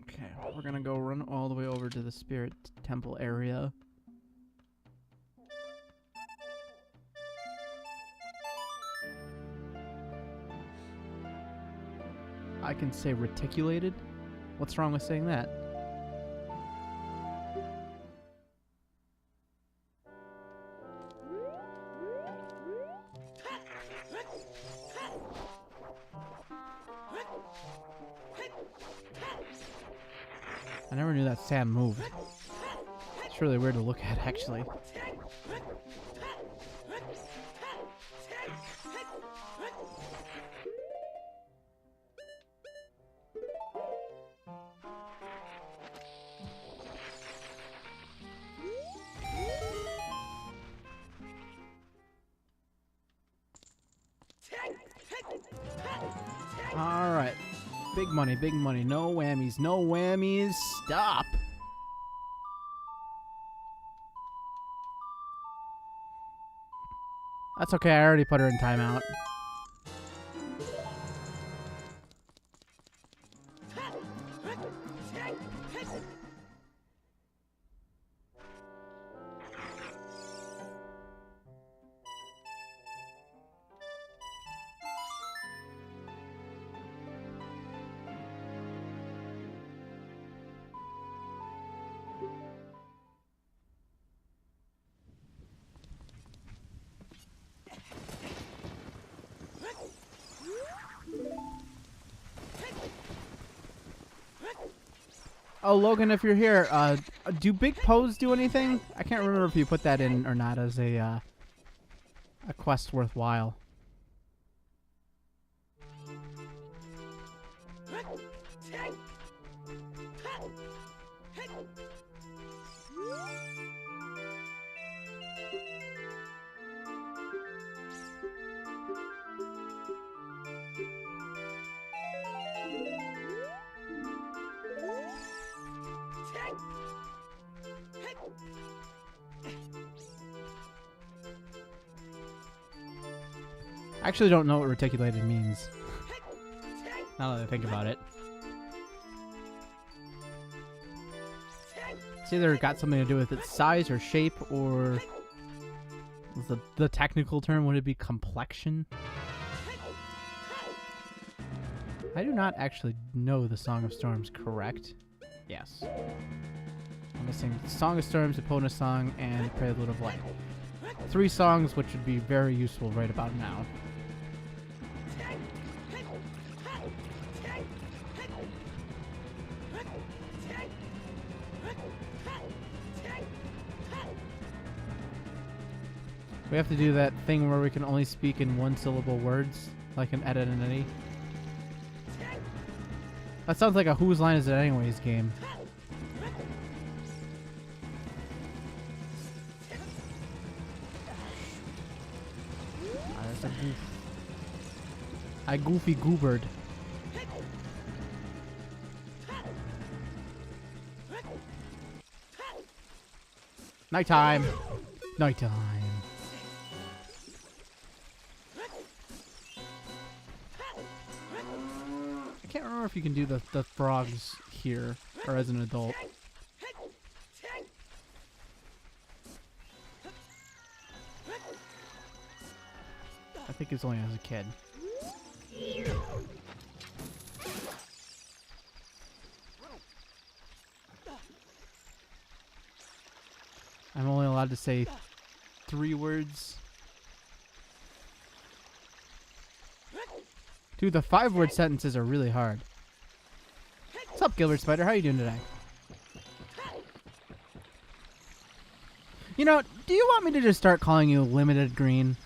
Okay, we're gonna go run all the way over to the spirit temple area. I can say reticulated? What's wrong with saying that? I never knew that sand moved. It's really weird to look at, actually. Alright. Big money, big money. No whammies, no whammies. Stop. That's okay, I already put her in timeout. Oh, Logan, if you're here, do big pose do anything? I can't remember if you put that in or not as a quest worthwhile. I actually don't know what reticulated means. Now that I think about it. It's either got something to do with its size or shape, or the technical term, would it be complexion? I do not actually know the Song of Storms, correct? Yes. I'm missing Song of Storms, Epona Song, and Prelude of Light. 3 songs which would be very useful right about now. We have to do that thing where we can only speak in one-syllable words, like an Ed and Eddie. That sounds like a Whose Line Is It Anyways game. That's a goof. I goofy goobered. Nighttime. Nighttime. I can't remember if you can do the frogs here or as an adult. I think it's only as a kid. I'm only allowed to say 3 words. Dude, the 5-word sentences are really hard. What's up, Gilbert Spider? How you doing today? You know, do you want me to just start calling you Limited Green?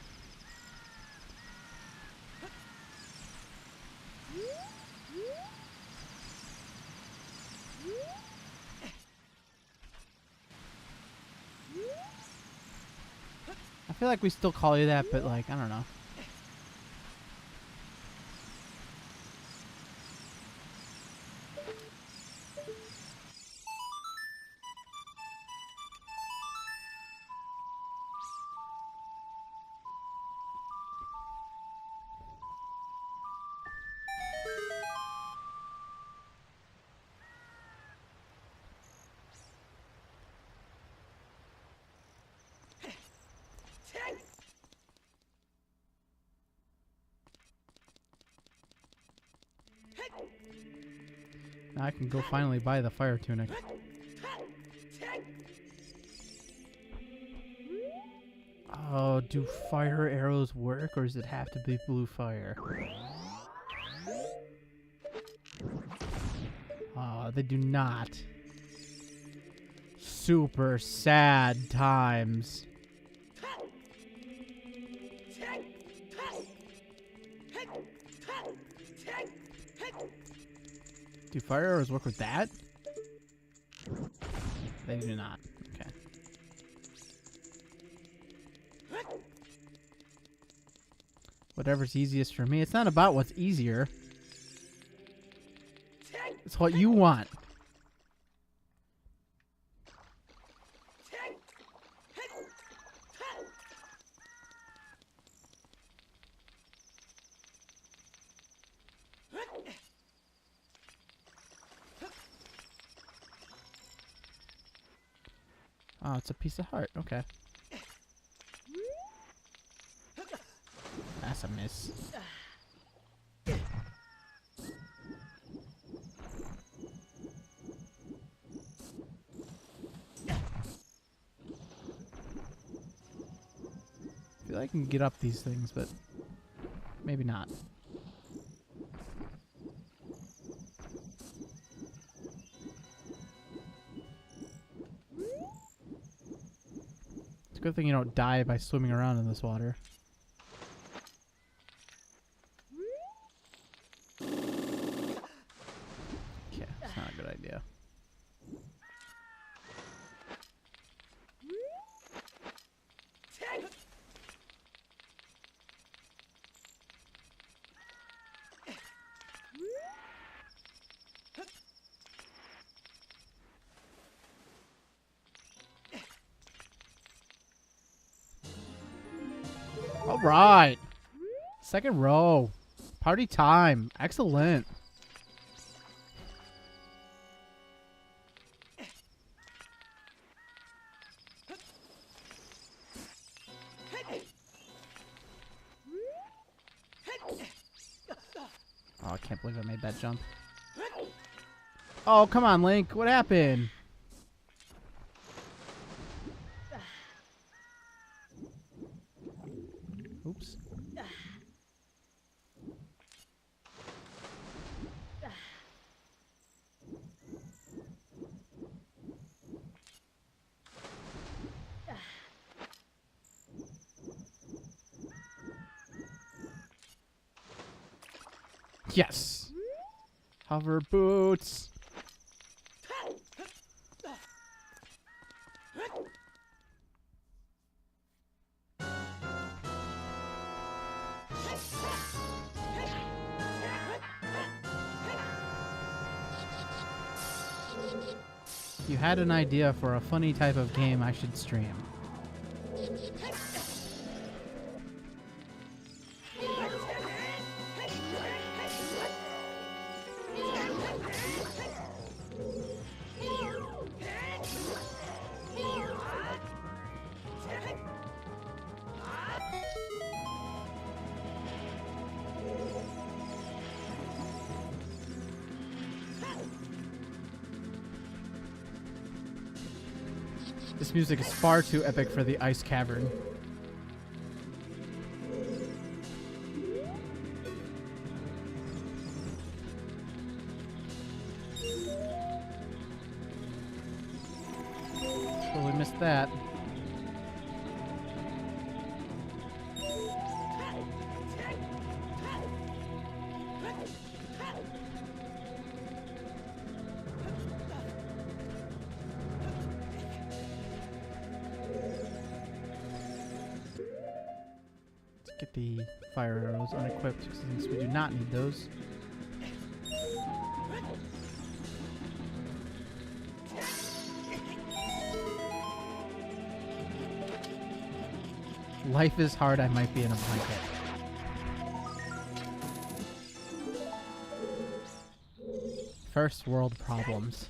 I feel like we still call you that, but like, I don't know. Now I can go finally buy the fire tunic. Oh, do fire arrows work, or does it have to be blue fire? Oh, they do not. Super sad times. Do fire arrows work with that? They do not. Okay. Whatever's easiest for me. It's not about what's easier. It's what you want. Oh, it's a piece of heart. Okay. That's a miss. I feel like I can get up these things, but maybe not. It's a good thing you don't die by swimming around in this water. Yeah, it's not a good idea. All right. Second row. Party time. Excellent. Oh, I can't believe I made that jump. Oh, come on, Link. What happened? Oops. Yes. Hover boots. You had an idea for a funny type of game I should stream. This music is far too epic for the ice cavern. Totally missed that. Get the fire arrows unequipped since we do not need those. Life is hard, I might be in a blanket. First world problems.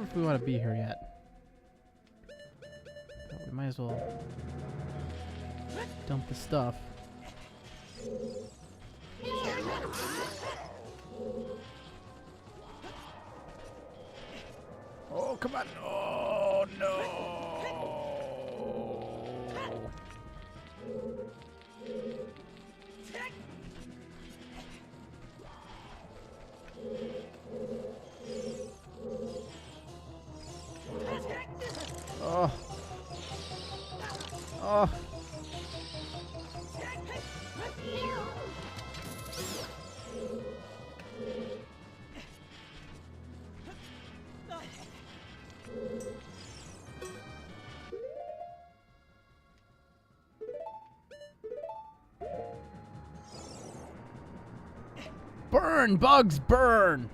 If we want to be here yet, but we might as well dump the stuff. Oh, come on. Oh, no. Oh. Oh. Burn, bugs, burn.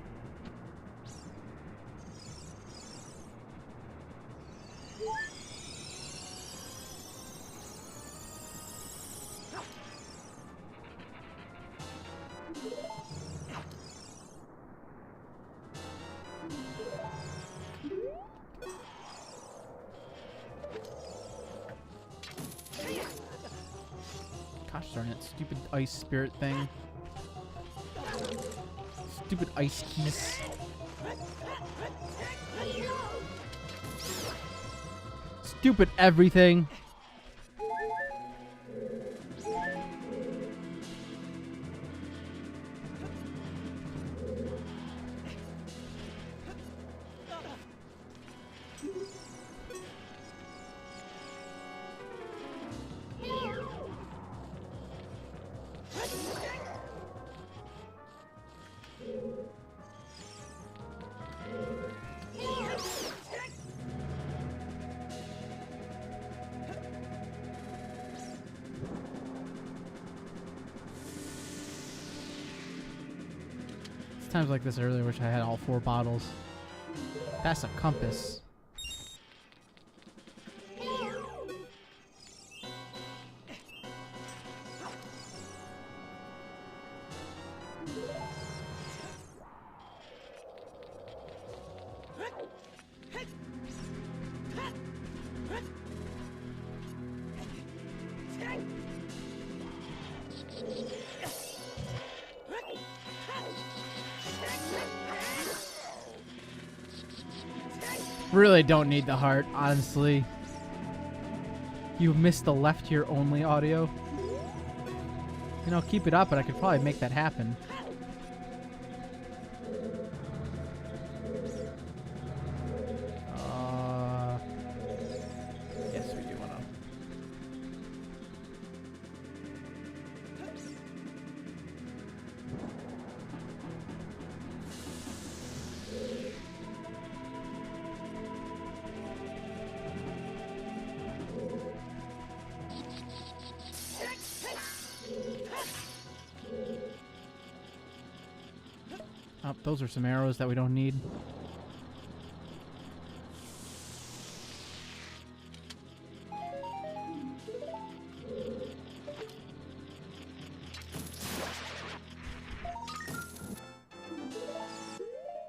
Gosh darn it, stupid ice spirit thing. Stupid ice keys. Stupid everything. Times like this earlier, wish I had all 4 bottles. That's a compass. really don't need the heart, honestly. You missed the left ear only audio. You know, keep it up, but I could probably make that happen. Yes, we do want to. Oh, those are some arrows that we don't need.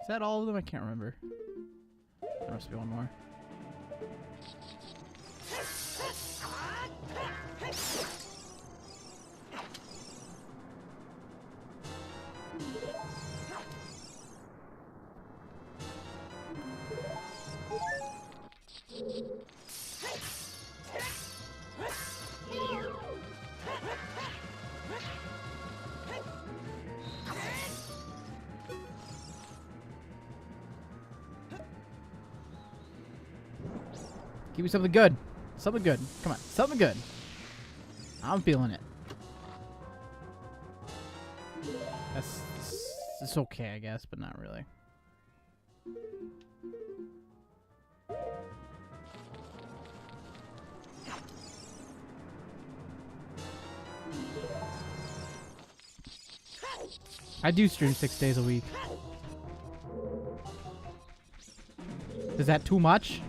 Is that all of them? I can't remember. There must be one more. Give me something good. Something good. Come on. Something good. I'm feeling it. It's okay, I guess, but not really. I do stream 6 days a week. Is that too much?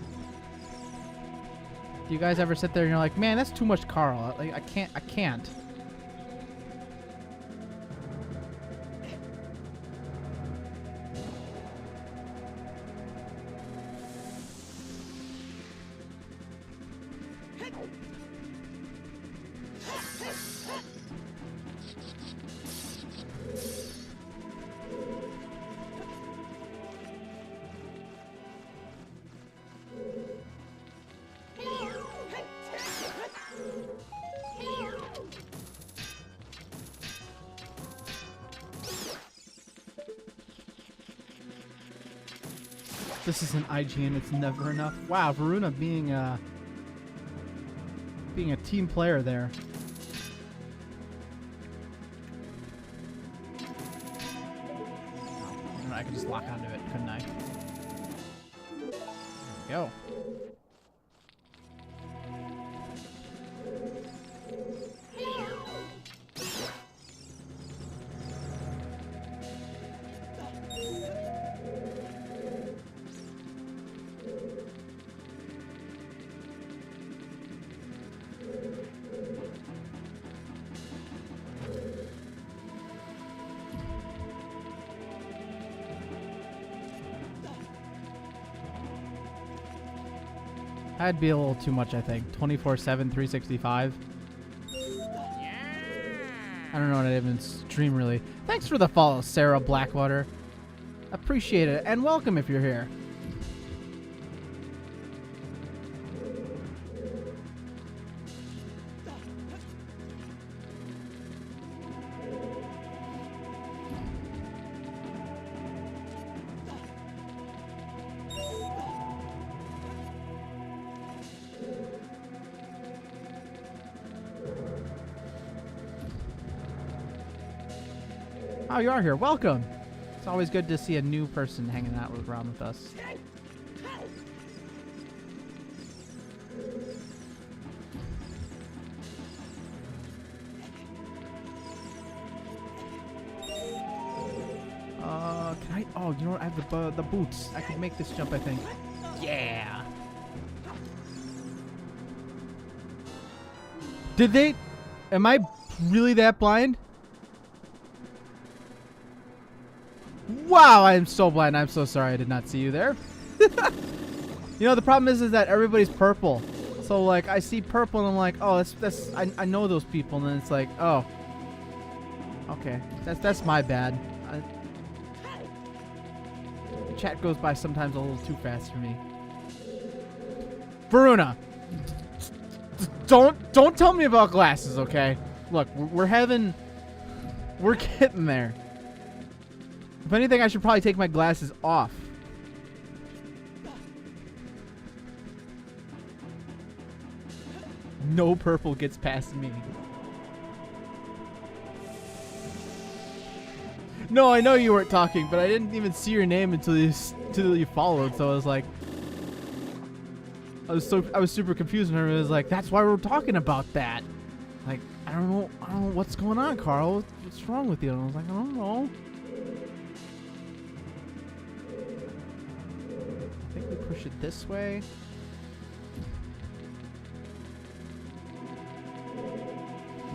Do you guys ever sit there and you're like, man, that's too much Carl. Like, I can't. This isn't IGN, it's never enough. Wow, Varuna being a team player there. Oh, I could just lock onto it, couldn't I? There we go. That'd be a little too much, I think. 24/7, 365. I don't know what I even stream, really. Thanks for the follow, Sarah Blackwater. Appreciate it, and welcome if you're here. Oh, you are here. Welcome. It's always good to see a new person hanging out around with us. Can I? Oh, you know what? I have the boots. I can make this jump, I think. Yeah. Did they? Am I really that blind? Wow, I am so blind. I'm so sorry I did not see you there. You know, the problem is that everybody's purple. So, like, I see purple and I'm like, oh, I know those people. And then it's like, oh. Okay. That's my bad. The chat goes by sometimes a little too fast for me. Varuna, don't tell me about glasses, okay? Look, we're getting there. If anything, I should probably take my glasses off. No purple gets past me. No, I know you weren't talking, but I didn't even see your name until you followed. So I was like, I was super confused, and I was like, that's why we're talking about that. Like, I don't know what's going on, Carl. What's wrong with you? And I was like, I don't know. I think we push it this way.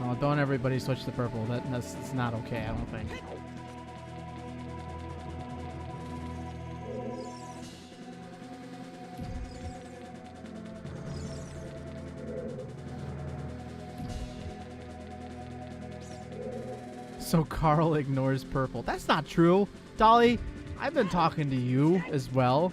No, don't everybody switch to purple. That's not okay, I don't think. So Carl ignores purple. That's not true. Dolly, I've been talking to you as well.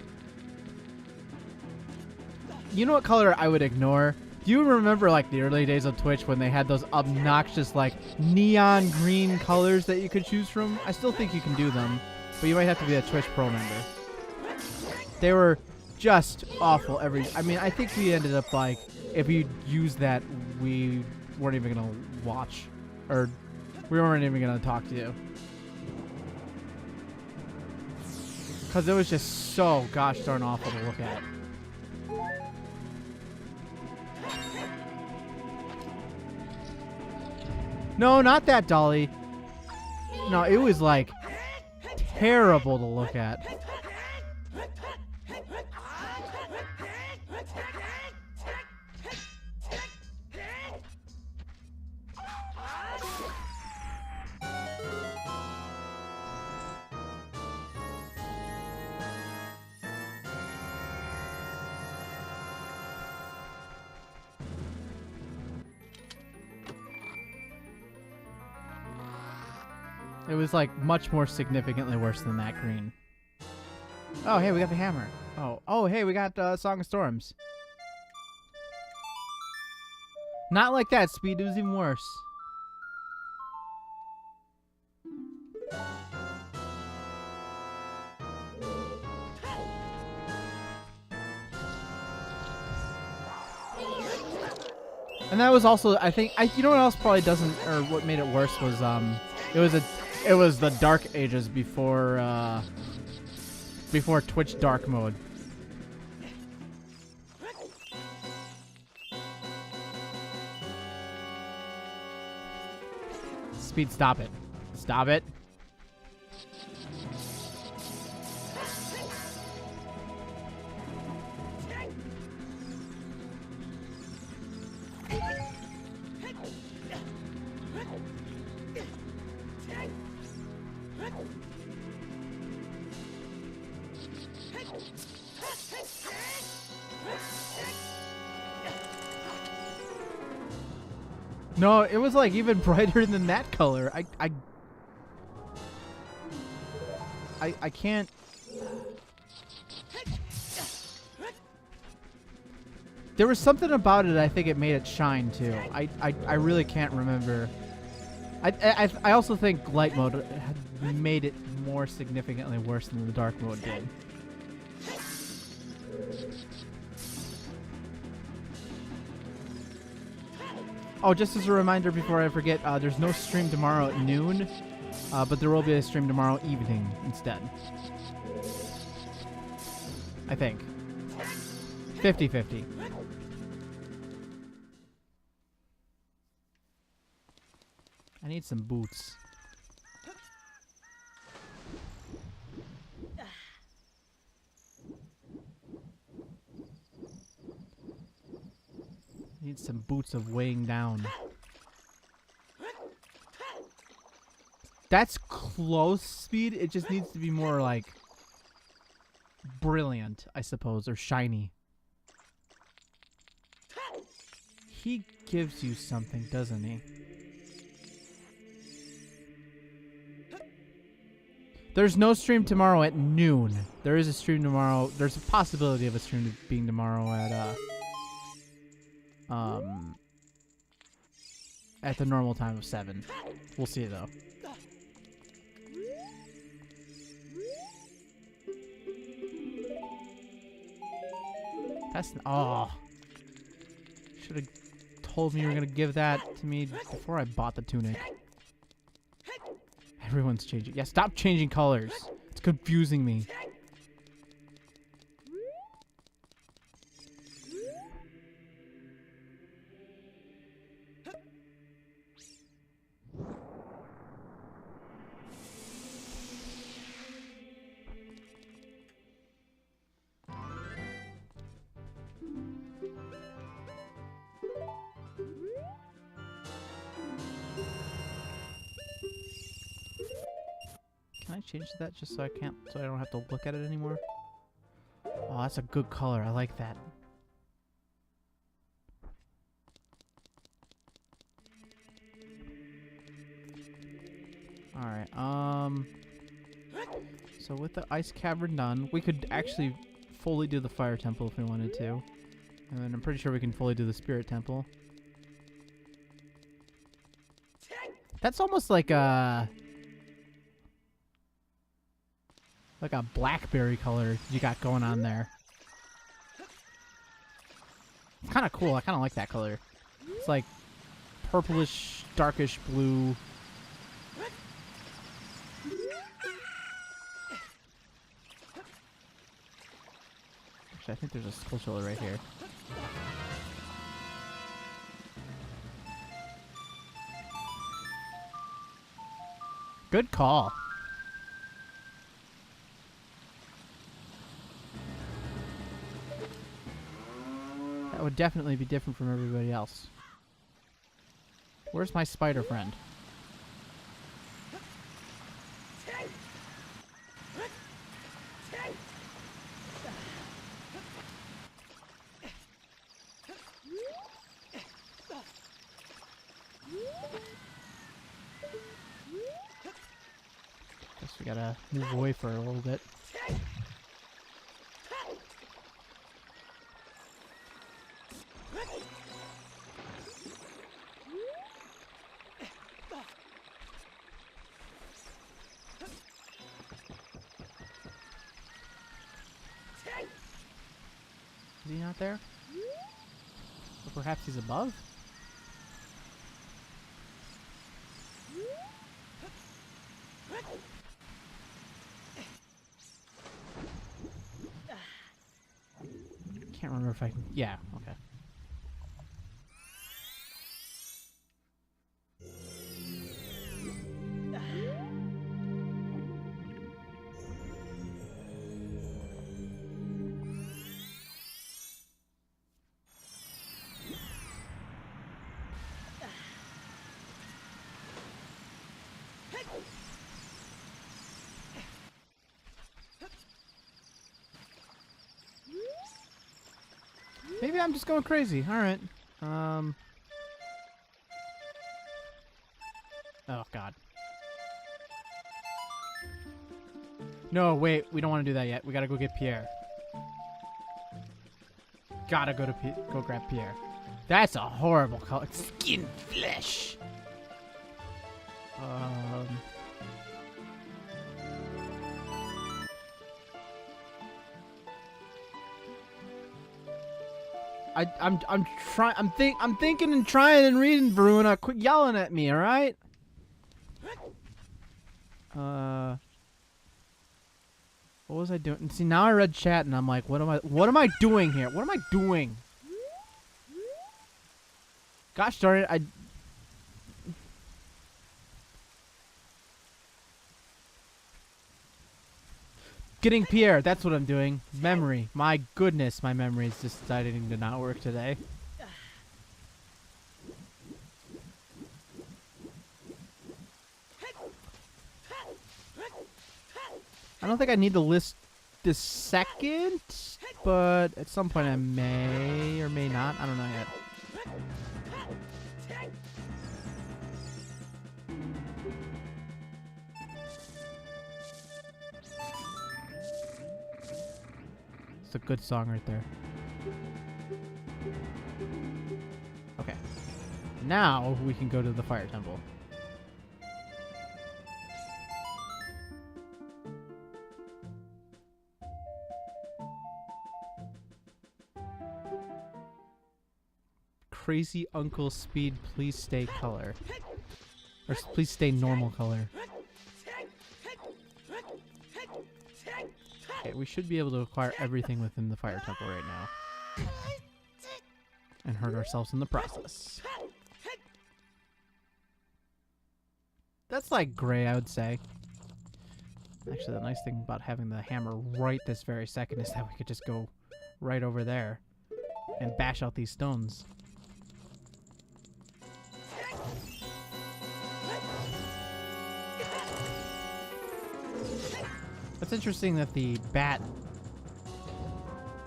You know what color I would ignore? Do you remember like the early days of Twitch when they had those obnoxious like neon green colors that you could choose from? I still think you can do them, but you might have to be a Twitch Pro member. They were just awful I mean, I think we ended up like, if you used that, we weren't even gonna watch, or we weren't even gonna talk to you. Cause it was just so gosh darn awful to look at. No, not that, Dolly. No, it was like terrible to look at. It was like much more significantly worse than that green. Oh, hey, we got the hammer. Oh, hey, we got Song of Storms. Not like that, Speed. It was even worse. And that was also, I think, you know what else probably doesn't, or what made it worse was, it was the Dark Ages before Twitch Dark Mode. Speed, stop it. Stop it. No, it was like even brighter than that color. I can't. There was something about it. I think it made it shine too. I really can't remember. I also think light mode had made it more significantly worse than the dark mode did. Oh, just as a reminder before I forget, there's no stream tomorrow at noon, but there will be a stream tomorrow evening instead. I think. 50-50. I need some boots. Need some boots of weighing down. That's close speed. It just needs to be more like brilliant, I suppose, or shiny. He gives you something, doesn't he? There's no stream tomorrow at noon. There is a stream tomorrow. There's a possibility of a stream being tomorrow at at the normal time of 7. We'll see though. That's should have told me you were gonna give that to me before I bought the tunic. Everyone's changing. Yeah, stop changing colors. It's confusing me. Can I change that just so I don't have to look at it anymore? Oh, that's a good color. I like that. Alright, so with the ice cavern done, we could actually fully do the fire temple if we wanted to. And then I'm pretty sure we can fully do the spirit temple. That's almost like a blackberry color you got going on there. It's kind of cool. I kind of like that color. It's like purplish, darkish blue. Actually, I think there's a skulltula right here. Good call. That would definitely be different from everybody else. Where's my spider friend? Guess we gotta move away for a little bit. Is he not there? Or perhaps he's above? Can't remember if I can. Yeah, okay. Maybe I'm just going crazy. All right. Oh God. No, wait. We don't want to do that yet. We gotta go get Pierre. Gotta go grab Pierre. That's a horrible color. Skin flesh. I'm thinking and trying and reading, Veruna. Quit yelling at me, all right? What was I doing? And see, now I read chat and I'm like, what am I doing here? What am I doing? Gosh darn it, Getting Pierre, that's what I'm doing. Memory. My goodness, my memory is just deciding to not work today. I don't think I need to list this second, but at some point I may or may not. I don't know yet. It's a good song right there. Now we can go to the fire temple. Crazy Uncle Speed, please stay color. Or please stay normal color. Okay, we should be able to acquire everything within the fire temple right now. And hurt ourselves in the process. That's like gray, I would say. Actually, the nice thing about having the hammer right this very second is that we could just go right over there and bash out these stones. It's interesting that the bat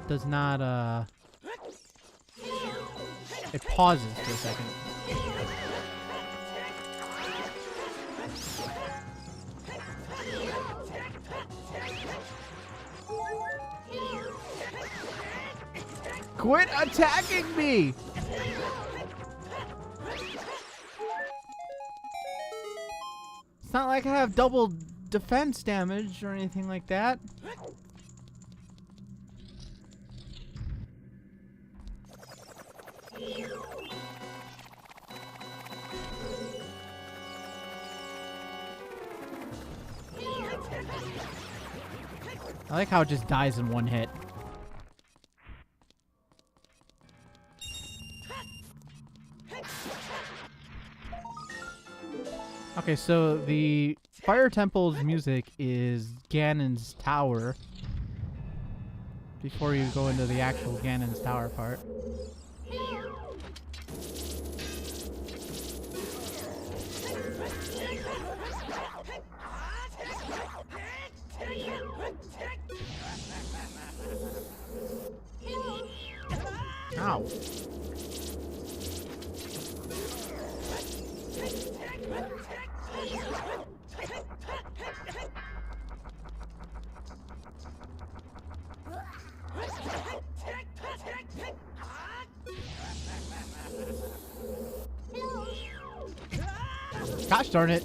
does not, it pauses for a second. Quit attacking me! It's not like I have double defense damage or anything like that. I like how it just dies in one hit. Okay, so the Fire Temple's music is Ganon's Tower. Before you go into the actual Ganon's Tower part. Ow. Gosh darn it.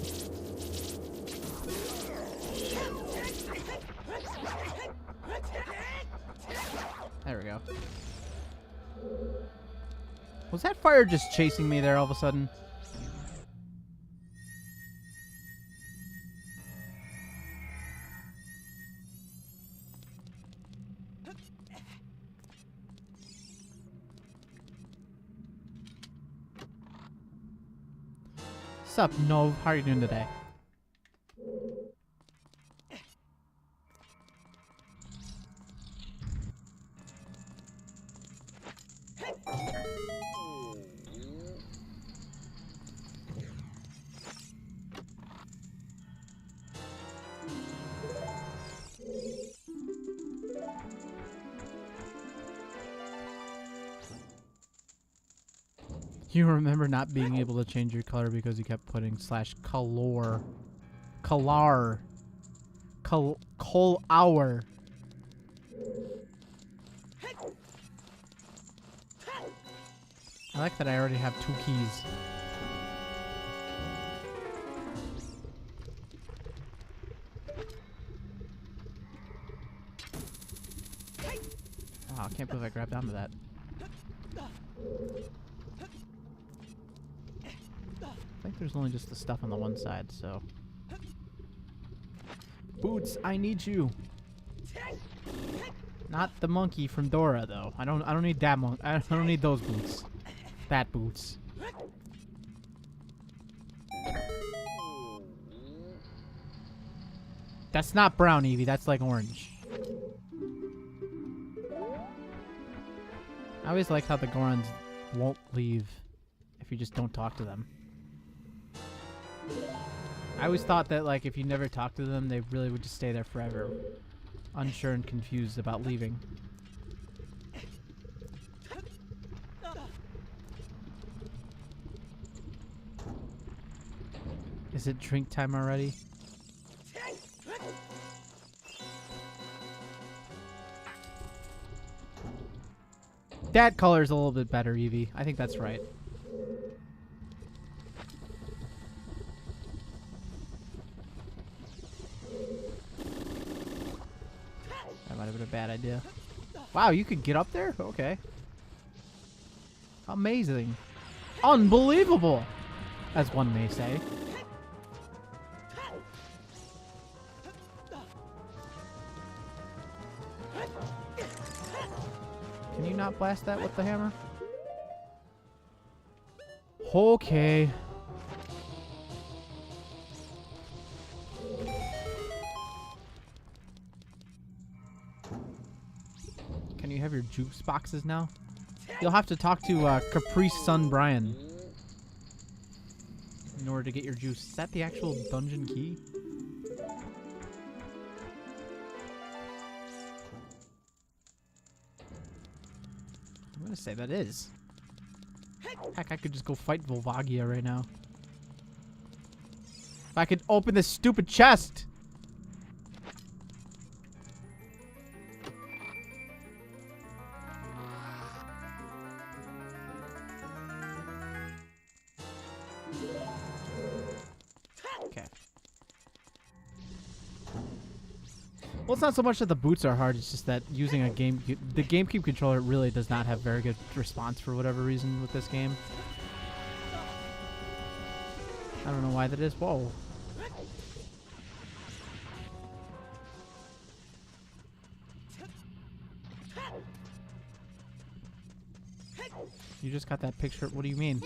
There we go. Was that fire just chasing me there all of a sudden? Sup, Nov? How are you doing today? You remember not being able to change your color because you kept putting /color. Col hour. I like that I already have 2 keys. Wow, I can't believe I grabbed onto that. I think there's only just the stuff on the one side, so. Boots, I need you. Not the monkey from Dora, though. I don't need that monk. I don't need those boots. That boots. That's not brown, Eevee. That's like orange. I always like how the Gorons won't leave if you just don't talk to them. I always thought that, like, if you never talk to them, they really would just stay there forever, unsure and confused about leaving. Is it drink time already? That color's a little bit better, Eevee. I think that's right. bad idea. Wow, you could get up there? Okay. Amazing. Unbelievable, as one may say. Can you not blast that with the hammer? Okay. Can you have your juice boxes now? You'll have to talk to Caprice son Brian in order to get your juice. Is that the actual dungeon key? I'm gonna say that is. Heck, I could just go fight Volvagia right now. If I could open this stupid chest! Okay. Well, it's not so much that the boots are hard, it's just that using the GameCube controller really does not have very good response for whatever reason with this game. I don't know why that is. Whoa. You just got that picture. What do you mean?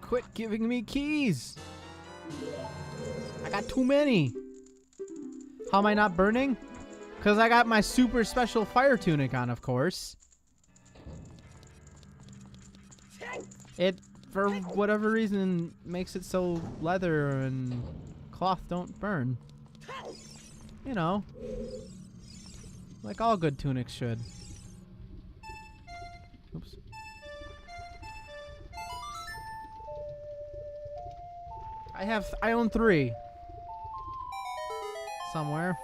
Quit giving me keys! I got too many! How am I not burning? Because I got my super special fire tunic on, of course. It, for whatever reason, makes it so leather and cloth don't burn. You know. Like all good tunics should. Oops. I own 3. Somewhere.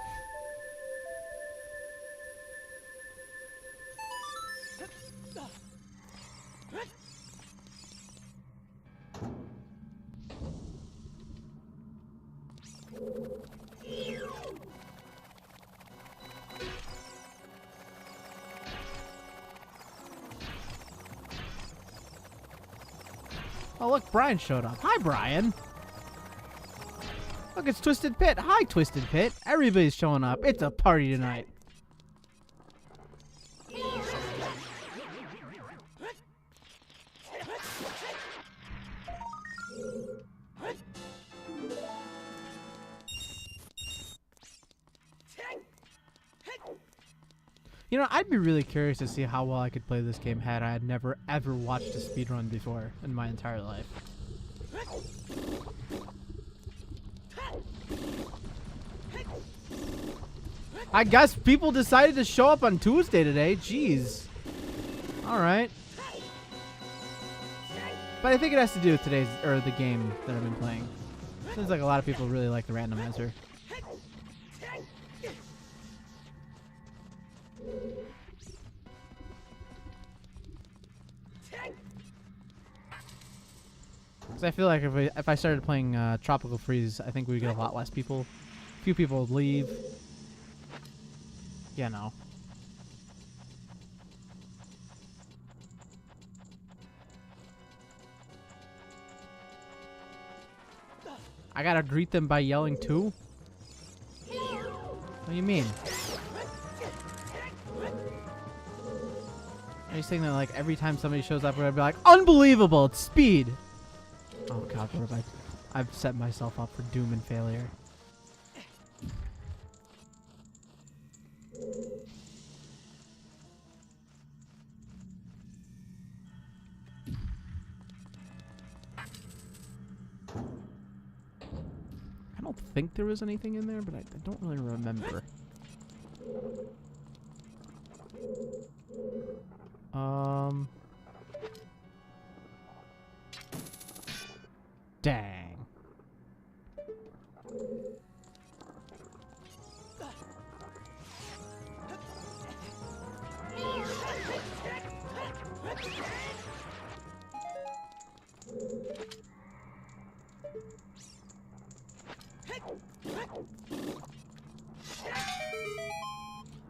Oh, look, Brian showed up. Hi, Brian. Look, it's Twisted Pit. Hi, Twisted Pit. Everybody's showing up. It's a party tonight. You know, I'd be really curious to see how well I could play this game had I had never ever watched a speedrun before in my entire life. I guess people decided to show up on Tuesday today. Jeez. Alright. But I think it has to do with today's, or the game that I've been playing. Seems like a lot of people really like the randomizer. Because I feel like if I started playing Tropical Freeze, I think we'd get a lot less people. A few people would leave. Yeah, no. I gotta greet them by yelling too? What do you mean? Are you saying that like every time somebody shows up, we're gonna be like, unbelievable, it's speed? Oh god, what have I've set myself up for doom and failure. I don't think there was anything in there, but I don't really remember. Dang.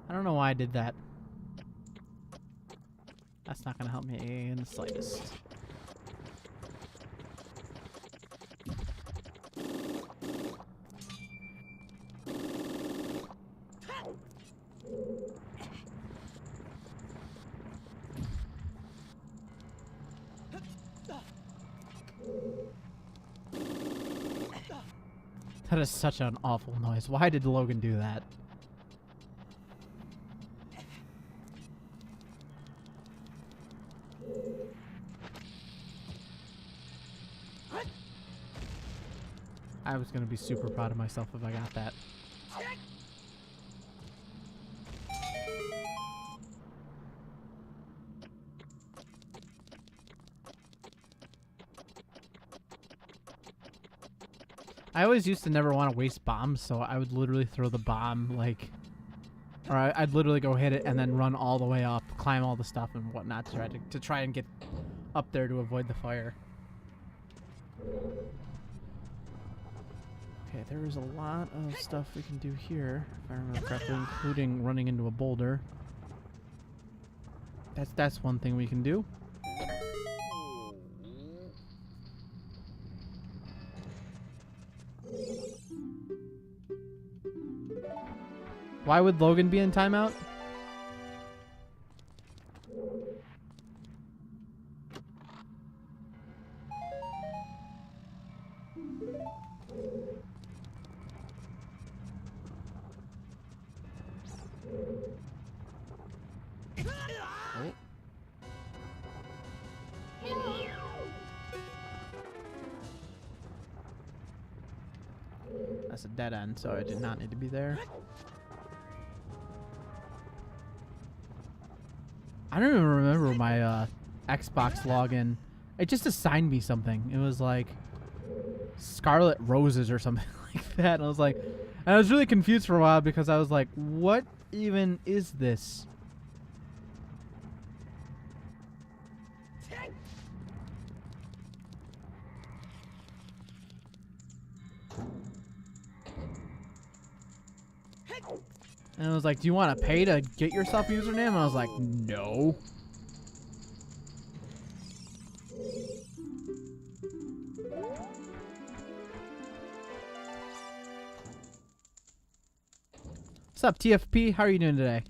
I don't know why I did that. That's not gonna help me in the slightest. That is such an awful noise. Why did Logan do that? I was gonna be super proud of myself if I got that. I always used to never want to waste bombs, so I would literally throw the bomb, like, or I'd literally go hit it and then run all the way up, climb all the stuff and whatnot to try and get up there to avoid the fire. Okay, there is a lot of stuff we can do here, if I remember correctly, including running into a boulder. That's one thing we can do. Why would Logan be in timeout? Oh. That's a dead end, so I did not need to be there. I don't even remember my Xbox login. It just assigned me something. It was like Scarlet Roses or something like that. And I was like, and I was really confused for a while because I was like, what even is this? And I was like, do you want to pay to get yourself a username? And I was like, no. What's up, TFP? How are you doing today?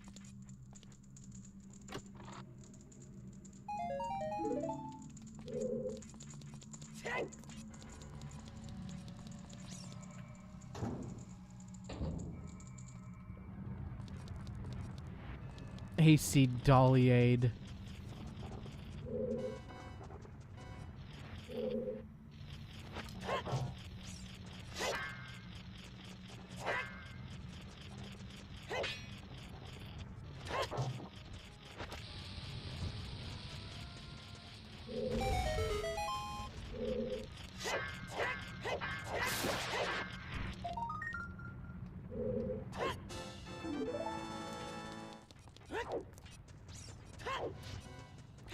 AC Dollyade.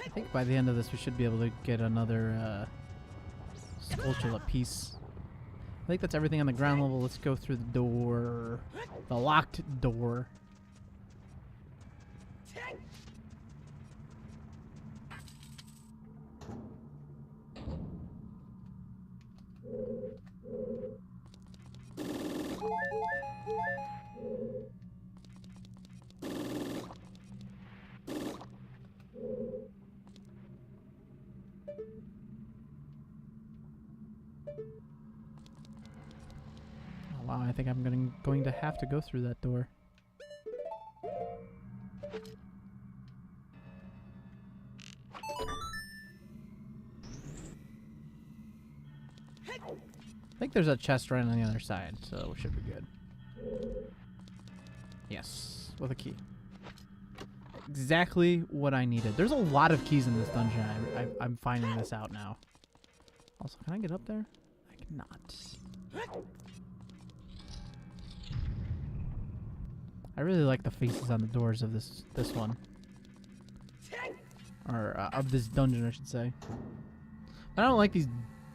I think by the end of this we should be able to get another Skulltula piece. I think that's everything on the ground level. Let's go through the door. The locked door. Wow, I think I'm going to have to go through that door. I think there's a chest right on the other side, so we should be good. Yes, with a key. Exactly what I needed. There's a lot of keys in this dungeon. I'm finding this out now. Also, can I get up there? I cannot. I really like the faces on the doors of this one. Or of this dungeon, I should say. I don't like these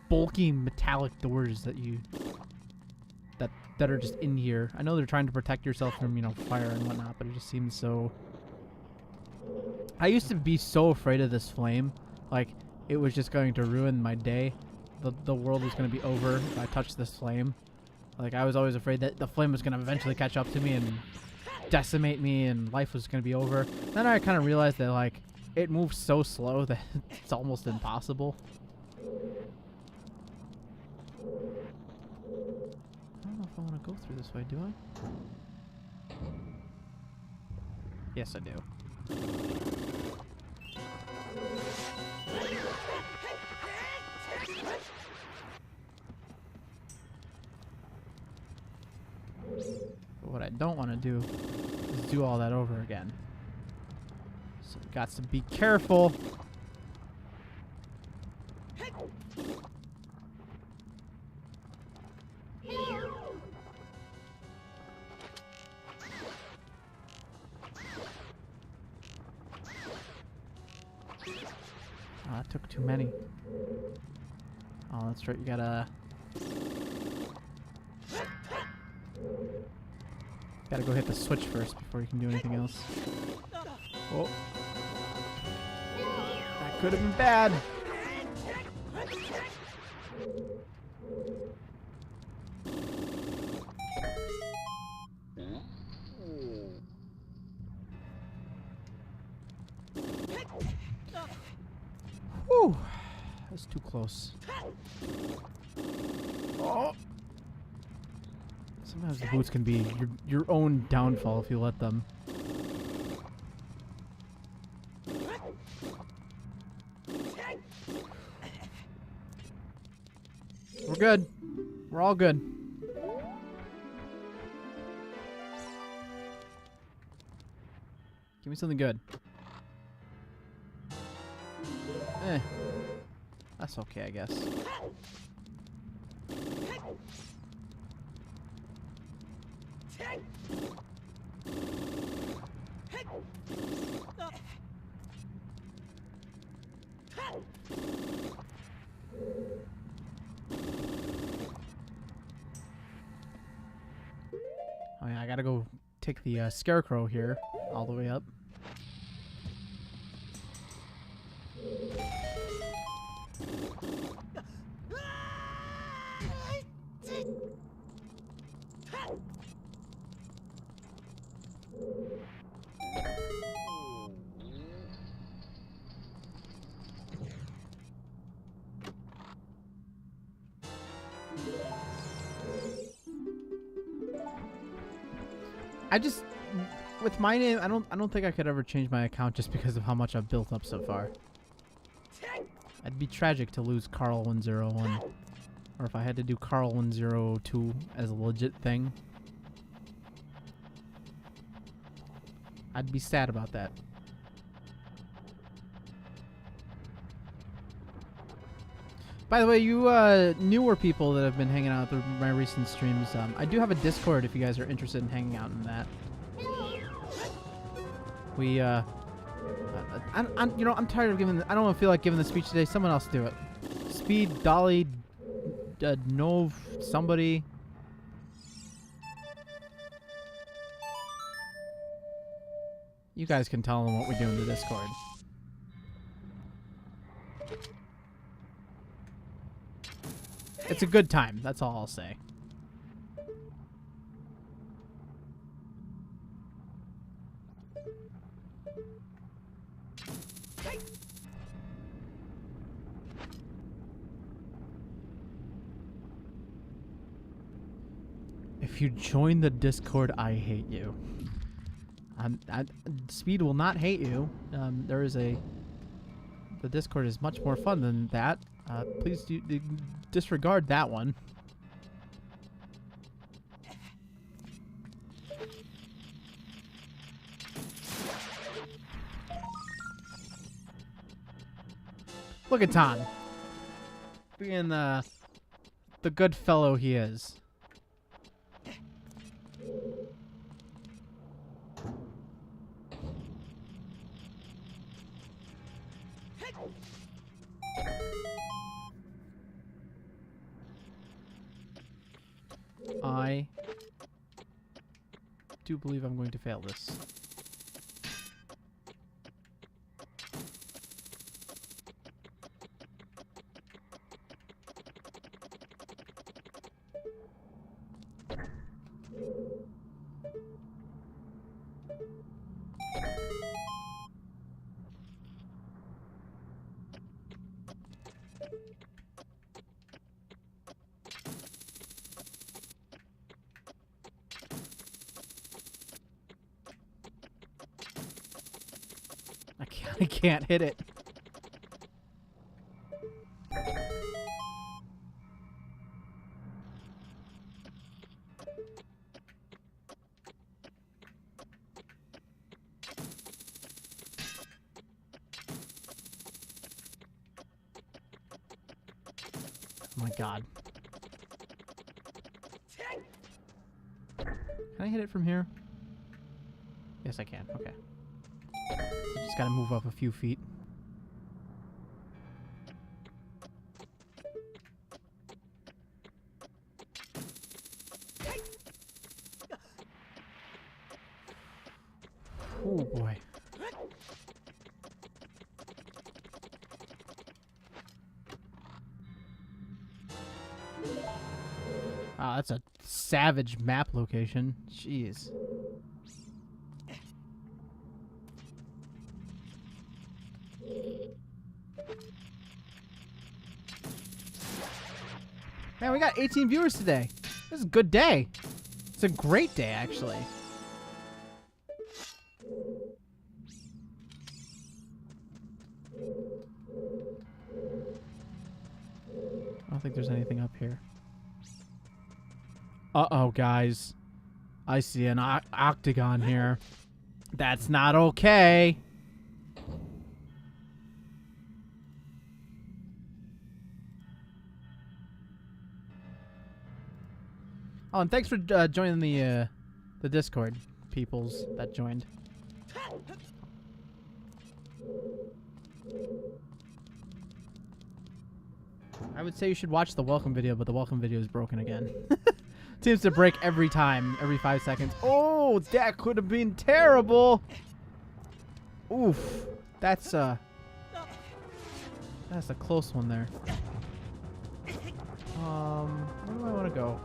bulky metallic doors that you that are just in here. I know they're trying to protect yourself from, you know, fire and whatnot, but it just seems so... I used to be so afraid of this flame. Like, it was just going to ruin my day. The world was going to be over if I touched this flame. Like, I was always afraid that the flame was going to eventually catch up to me and decimate me and life was going to be over. Then I kind of realized that, like, it moves so slow that it's almost impossible. I don't know if I want to go through this way, do I? Yes, I do. But what I don't want to do is do all that over again. So got to be careful. Oh, that took too many. Oh, that's right. You gotta go hit the switch first before you can do anything else. Oh. That could have been bad. Whew. That's too close. Oh. Sometimes the boots can be your own downfall if you let them. We're good. We're all good. Give me something good. Eh. That's okay, I guess. Oh yeah, I gotta go take the scarecrow here all the way up. I just, with my name, I don't think I could ever change my account just because of how much I've built up so far. It'd be tragic to lose Carl1001, or if I had to do Carl1002 as a legit thing, I'd be sad about that. By the way, you newer people that have been hanging out through my recent streams, I do have a Discord if you guys are interested in hanging out in that. We, you know, I'm tired of giving. I don't feel like giving the speech today. Someone else do it. Speed, Dolly, Nov, somebody. You guys can tell them what we do in the Discord. It's a good time. That's all I'll say. If you join the Discord, I hate you. Speed will not hate you. The Discord is much more fun than that. Please disregard that one. Look at Tom. Being the good fellow he is. I do believe I'm going to fail this. I can't hit it. Oh my god. Can I hit it from here? Yes, I can. Okay. So just gotta move up a few feet. Oh boy. Wow, that's a savage map location. Jeez. Man, we got 18 viewers today. This is a good day. It's a great day, actually. I don't think there's anything up here. Uh-oh, guys. I see an octagon here. That's not okay. Oh, and thanks for joining the Discord, peoples that joined. I would say you should watch the welcome video, but the welcome video is broken again. Seems to break every time, every 5 seconds. Oh, that could have been terrible. Oof, that's a close one there. Where do I want to go?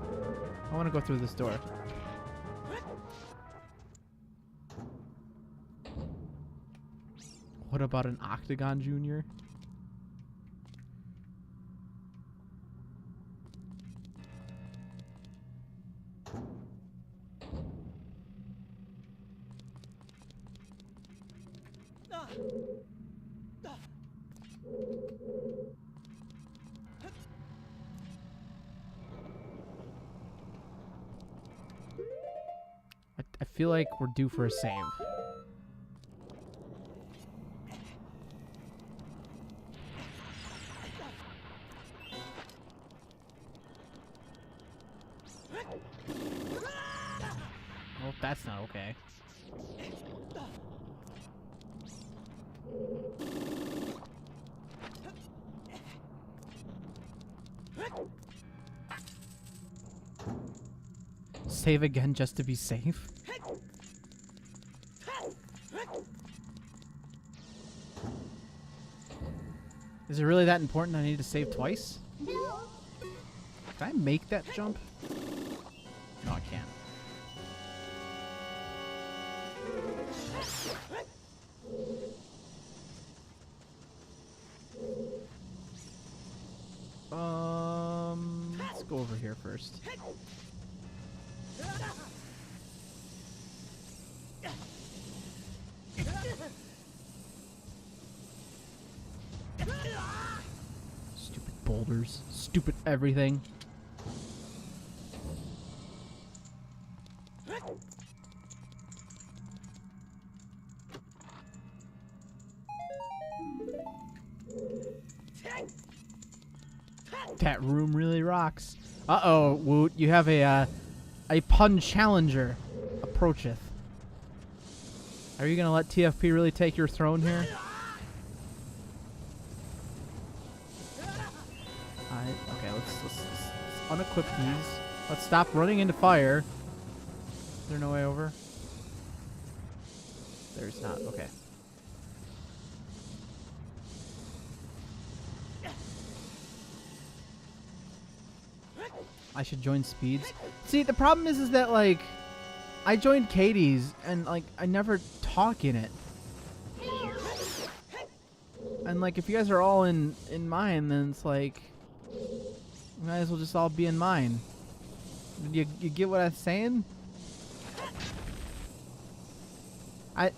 I want to go through this door. What about an octagon, Junior? I feel like we're due for a save. Well, that's not okay. Save again just to be safe? Is it really that important I need to save twice? Can I make that jump? No, I can't. Let's go over here first. Stupid boulders. Stupid everything. That room really rocks. Uh-oh, Woot, you have a pun challenger approacheth. Are you gonna let TFP really take your throne here? Alright, okay, let's unequip these. Let's stop running into fire. Is there no way over? There's not. Okay. I should join Speeds. See, the problem is that, like, I joined Katie's, and, like, I never talk in it. And, like, if you guys are all in mine, then it's like, you might as well just all be in mine. You get what I'm saying? I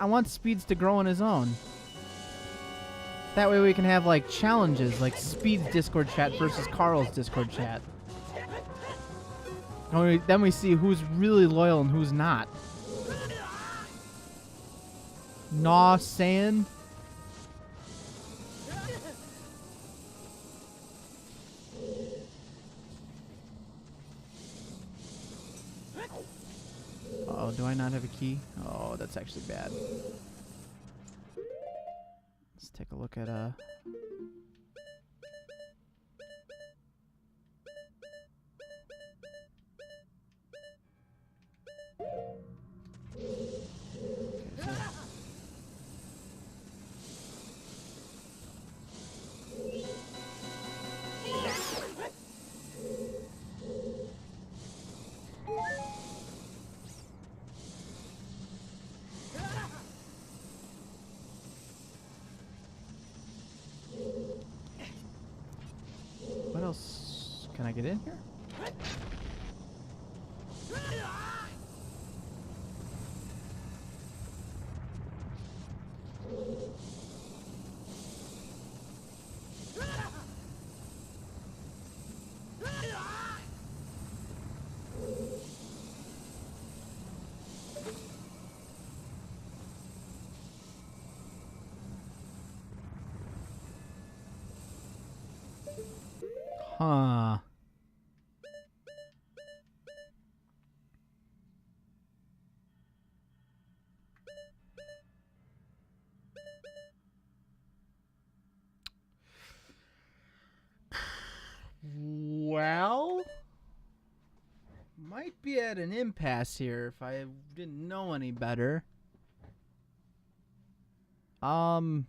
want Speeds to grow on his own. That way we can have, like, challenges, like Speed's Discord chat versus Carl's Discord chat. Then we see who's really loyal and who's not. Nah, saying. Oh, do I not have a key? Oh, that's actually bad. Let's take a look at what else? Can I get in here? Huh. Well, might be at an impasse here if I didn't know any better. Trying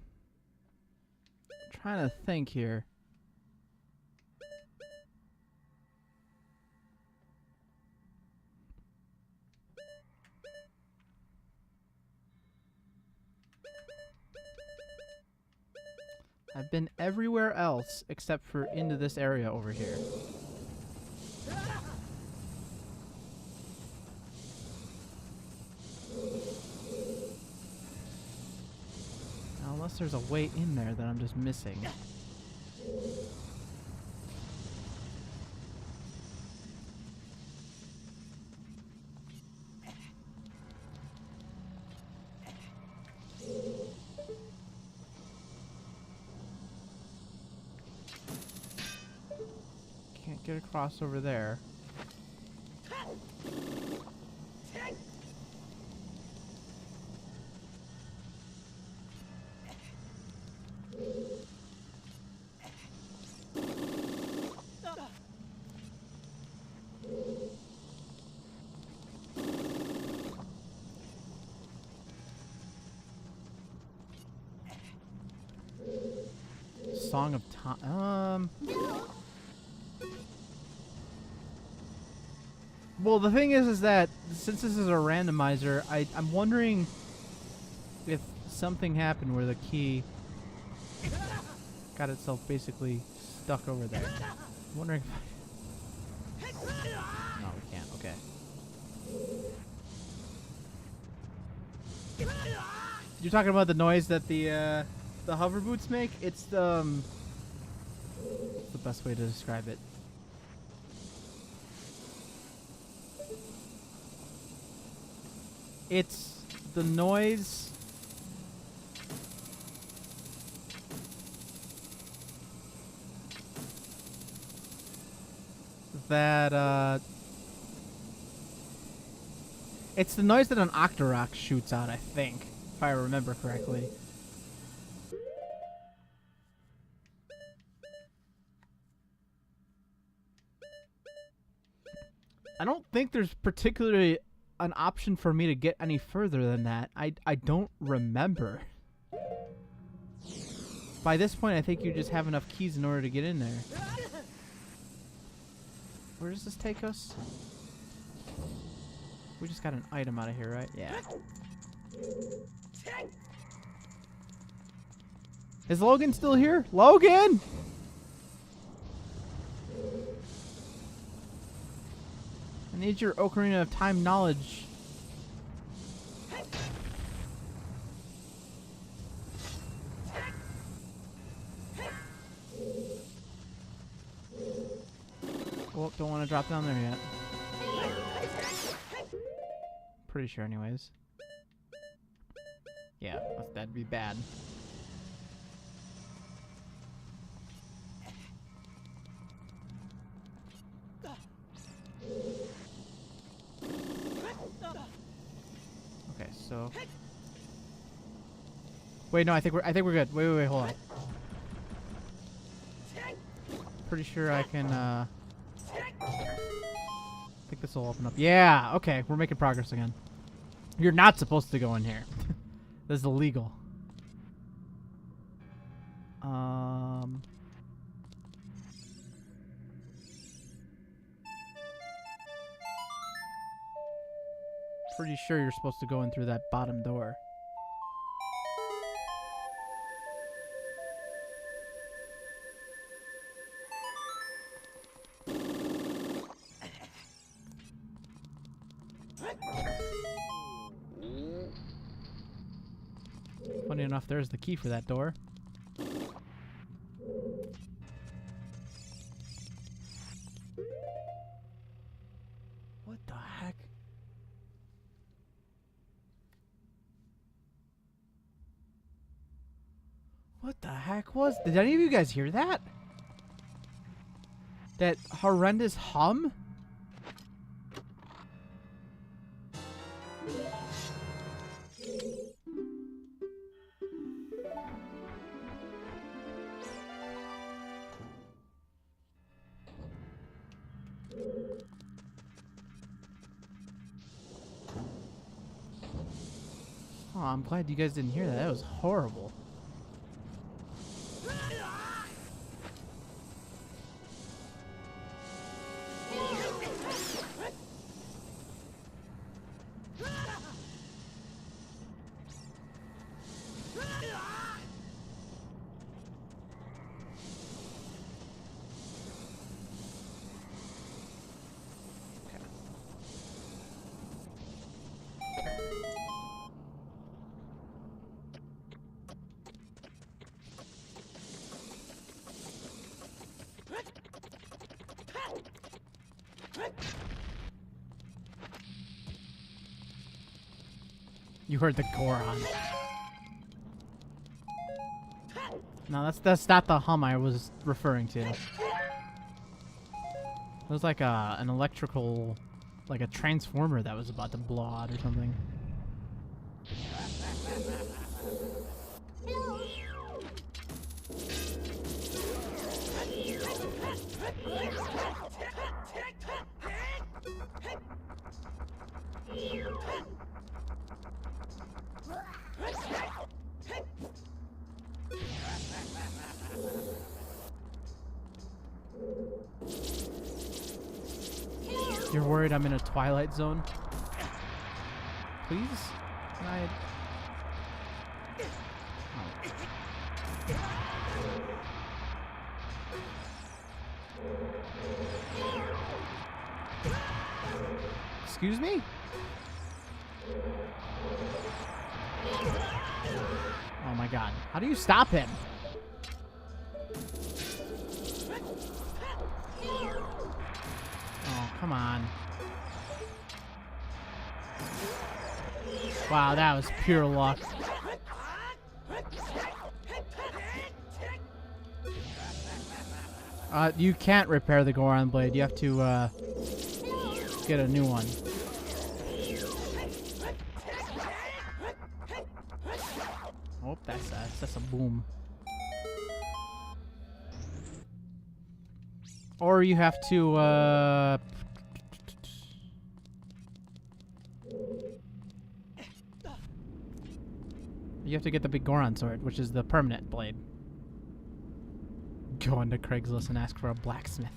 to think here. I've been everywhere else except for into this area over here. Now, unless there's a way in there that I'm just missing. Can't get across over there. Song of Time. Well, the thing is that since this is a randomizer, I'm wondering if something happened where the key got itself basically stuck over there. I'm wondering if no, we can't. Okay. You're talking about the noise that the hover boots make? It's the what's the best way to describe it? It's the noise that it's the noise that an Octorok shoots out, I think, if I remember correctly. I don't think there's particularly an option for me to get any further than that. I don't remember. By this point, I think you just have enough keys in order to get in there. Where does this take us? We just got an item out of here, right? Yeah. Is Logan still here? Logan! I need your Ocarina of Time knowledge. Oh, don't want to drop down there yet. Pretty sure anyways. Yeah, that'd be bad. Okay, so wait, no, I think we're good. Wait, hold on. Pretty sure I can I think this will open up. Yeah, okay, we're making progress again. You're not supposed to go in here. This is illegal. Pretty sure you're supposed to go in through that bottom door. Funny enough, there's the key for that door. What the heck? What the heck was... Did any of you guys hear that? That horrendous hum? Oh, I'm glad you guys didn't hear that. That was horrible. You heard the Goron. No, that's not the hum I was referring to. It was like an electrical, like a transformer that was about to blow out or something. You're worried I'm in a Twilight Zone? Please? Can I... Oh. Excuse me? Oh my god. How do you stop him? Oh, come on. Wow, that was pure luck. You can't repair the Goron blade. You have to, get a new one. Oh, that's a boom. Or you have to, You have to get the big Goron sword, which is the permanent blade. Go onto Craigslist and ask for a blacksmith.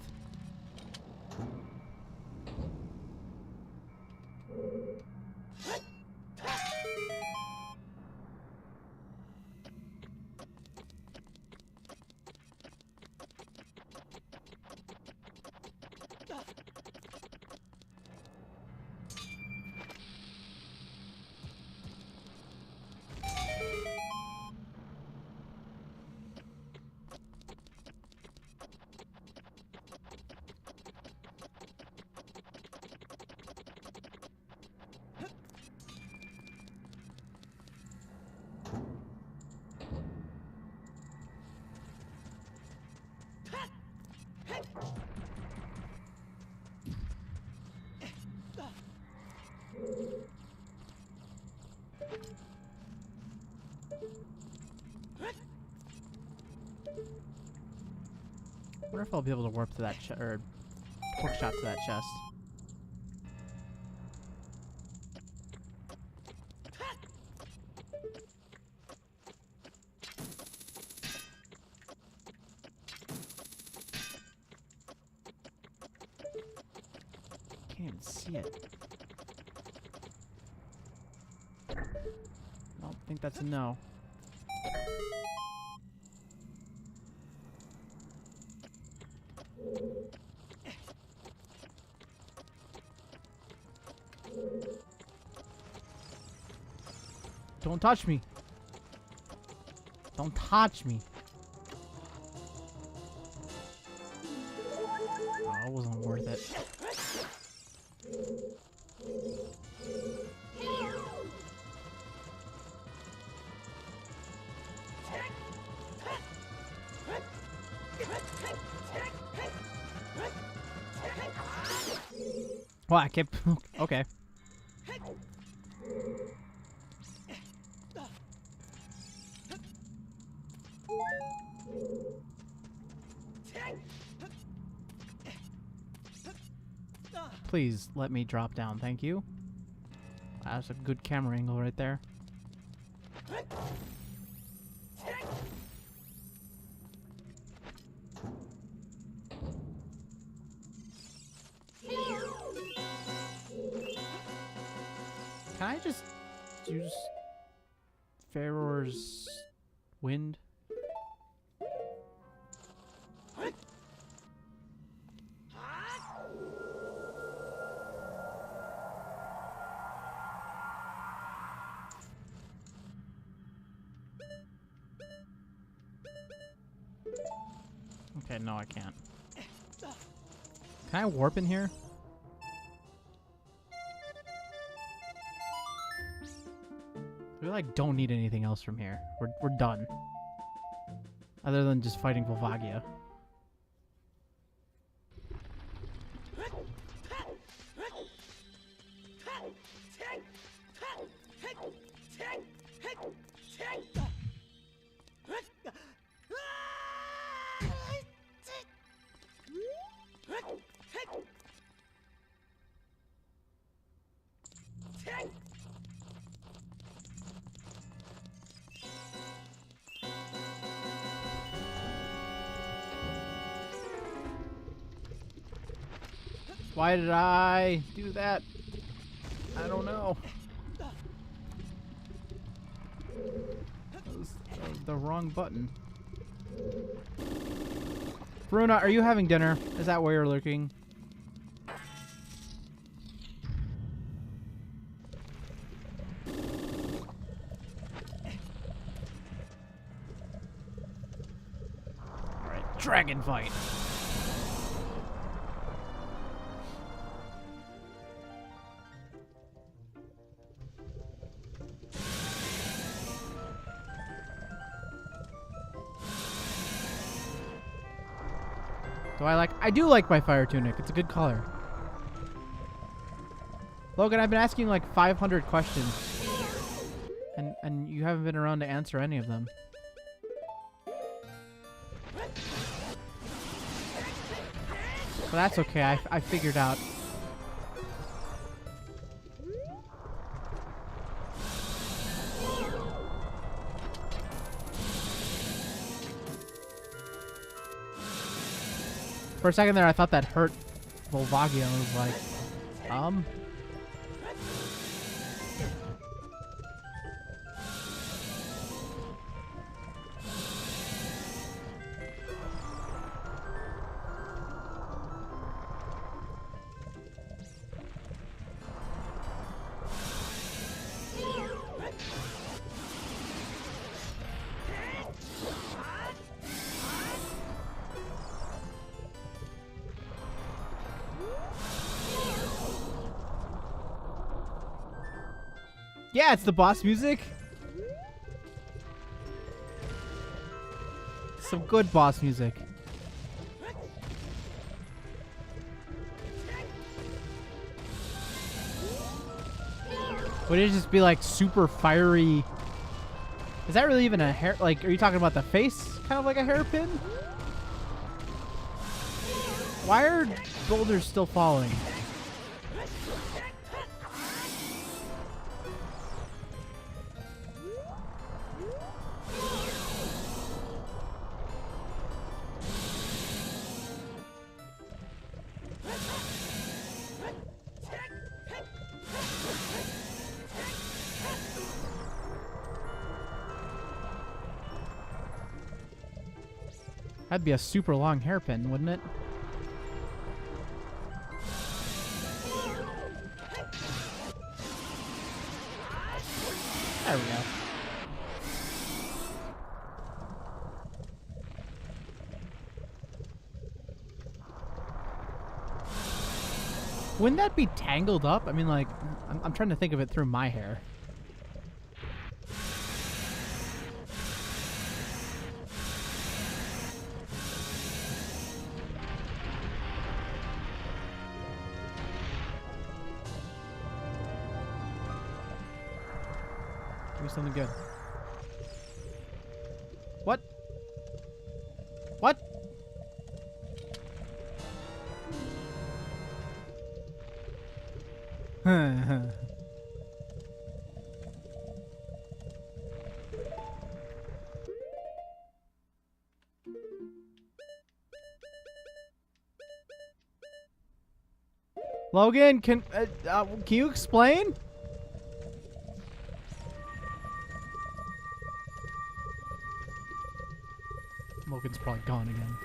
I wonder if I'll be able to warp to that or hook shot to that chest. Can't even see it. I don't think that's a no. Don't touch me. Don't touch me. Oh, it wasn't worth it. Well, I kept... Okay. Please let me drop down, thank you. That's a good camera angle right there. Can I just use Pharaoh's wind? Okay, no, I can't. Can I warp in here? We like don't need anything else from here. We're done. Other than just fighting Volvagia. Why did I do that? I don't know. That was the wrong button. Bruna, are you having dinner? Is that where you're lurking? Alright, dragon fight. I do like my fire tunic. It's a good color. Logan, I've been asking like 500 questions. And you haven't been around to answer any of them. But that's okay. I figured out. For a second there, I thought that hurt Volvagia. I was like, yeah, it's the boss music. Some good boss music. Would it just be like super fiery? Is that really even a hair? Like, are you talking about the face? Kind of like a hairpin? Why are boulders still falling? That'd be a super long hairpin, wouldn't it? There we go. Wouldn't that be tangled up? I mean, like, I'm trying to think of it through my hair. Give me something good. What? What? Logan, can you explain? Logan's probably gone again.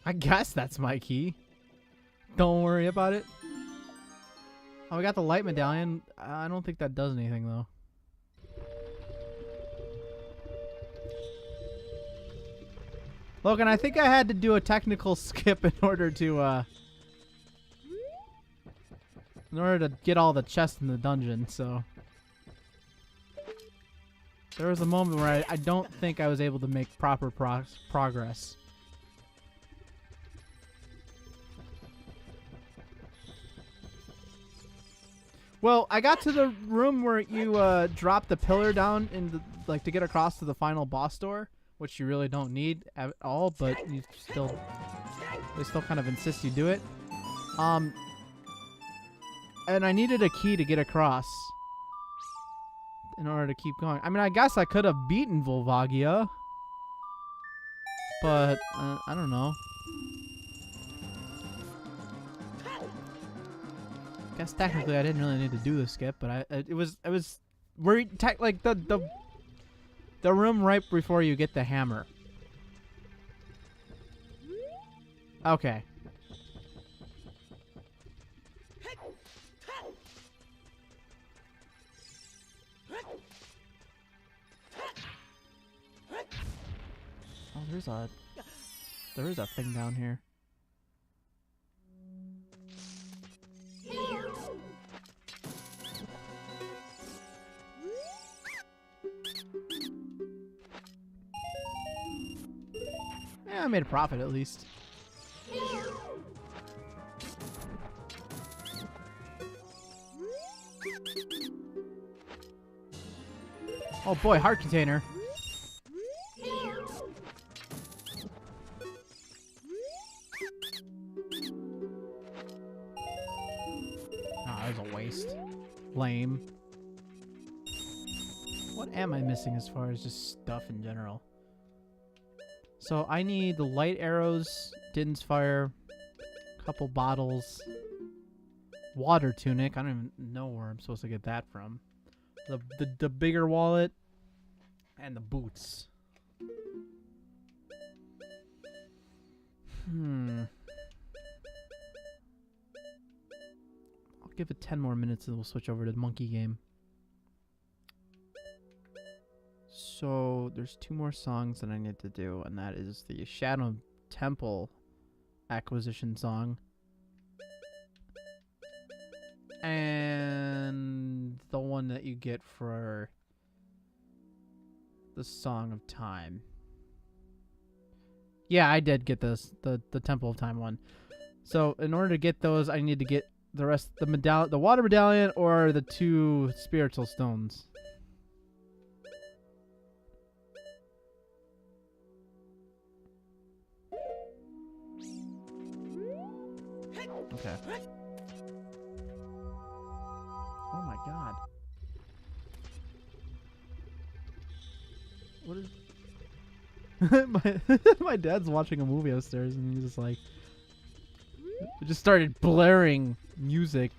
I guess that's my key. Don't worry about it. Oh, we got the light medallion. I don't think that does anything, though. Logan, I think I had to do a technical skip in order to get all the chests in the dungeon, so... There was a moment where I don't think I was able to make proper progress. Well, I got to the room where you drop the pillar down in the, like, to get across to the final boss door, which you really don't need at all, but they still kind of insist you do it. And I needed a key to get across in order to keep going. I mean, I guess I could have beaten Volvagia, but I don't know. I guess technically I didn't really need to do the skip, but it was where like the room right before you get the hammer. Okay. Oh, there is a thing down here. Yeah, I made a profit at least. Oh boy, heart container. Lame. What am I missing as far as just stuff in general? So I need the light arrows, Din's fire, couple bottles, water tunic. I don't even know where I'm supposed to get that from. The bigger wallet, and the boots. I'll give it 10 more minutes and we'll switch over to the monkey game. So there's 2 more songs that I need to do, and that is the Shadow Temple acquisition song and the one that you get for the Song of Time. Yeah, I did get this, the Temple of Time one. So in order to get those, I need to get the rest, the water medallion or the 2 spiritual stones. Okay. Oh my god. What is... my dad's watching a movie upstairs and he's just like... It just started blaring music.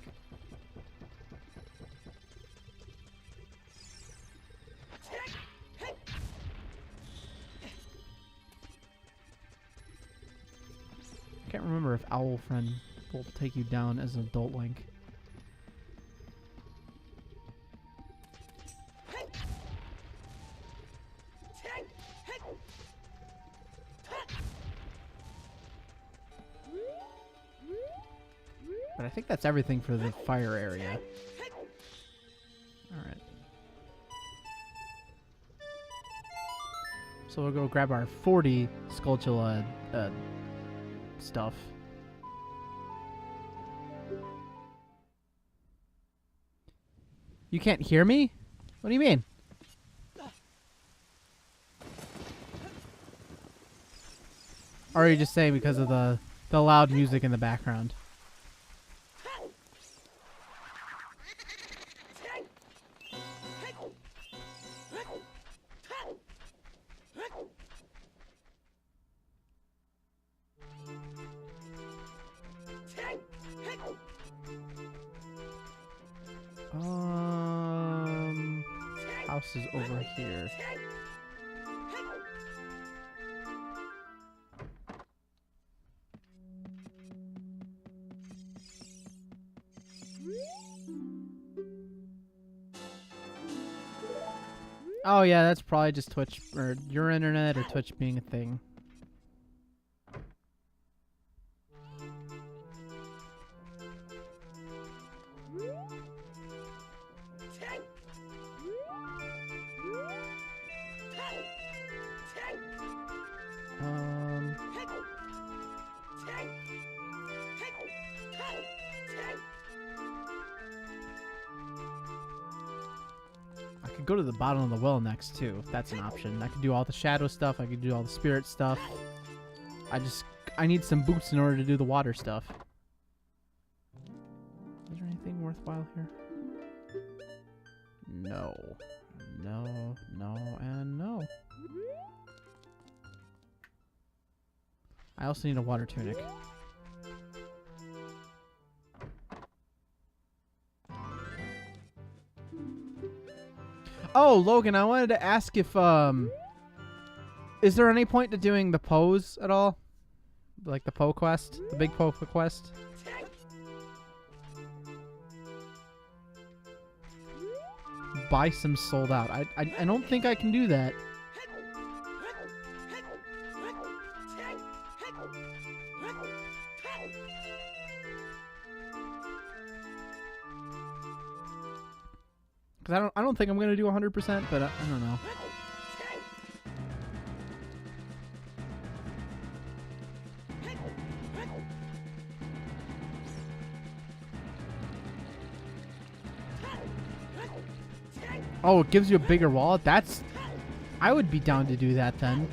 I can't remember if Owl Friend will take you down as an adult Link. But I think that's everything for the fire area. Alright. So we'll go grab our 40 Skulltula stuff. You can't hear me? What do you mean? Or are you just saying because of the loud music in the background? House is over here. Oh yeah, that's probably just Twitch or your internet or Twitch being a thing. I could go to the bottom of the well next too, if that's an option. I could do all the shadow stuff, I could do all the spirit stuff. I need some boots in order to do the water stuff. Is there anything worthwhile here? No. No, no, and no. I also need a water tunic. Oh, Logan, I wanted to ask if, is there any point to doing the pose at all? Like the Poe quest? The big Poe quest? Buy some sold out. I don't think I can do that. Because I don't think I'm going to do 100%, but I don't know. Oh, it gives you a bigger wallet? That's... I would be down to do that then.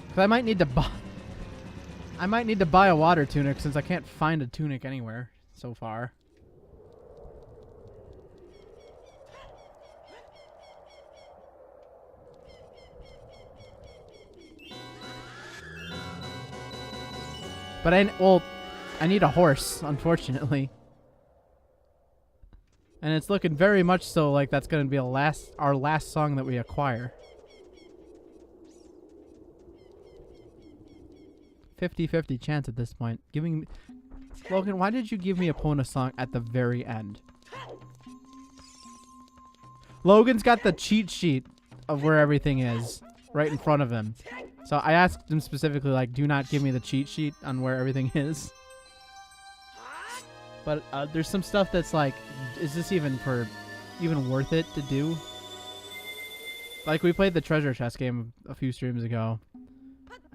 Because I might need to buy... I might need to buy a water tunic since I can't find a tunic anywhere so far. But I need a horse, unfortunately. And it's looking very much so like that's going to be our last song that we acquire. 50-50 chance at this point. Logan, why did you give me a Pona song at the very end? Logan's got the cheat sheet of where everything is right in front of him. So I asked him specifically, like, do not give me the cheat sheet on where everything is. But there's some stuff that's like, is this even worth it to do? Like, we played the treasure chest game a few streams ago,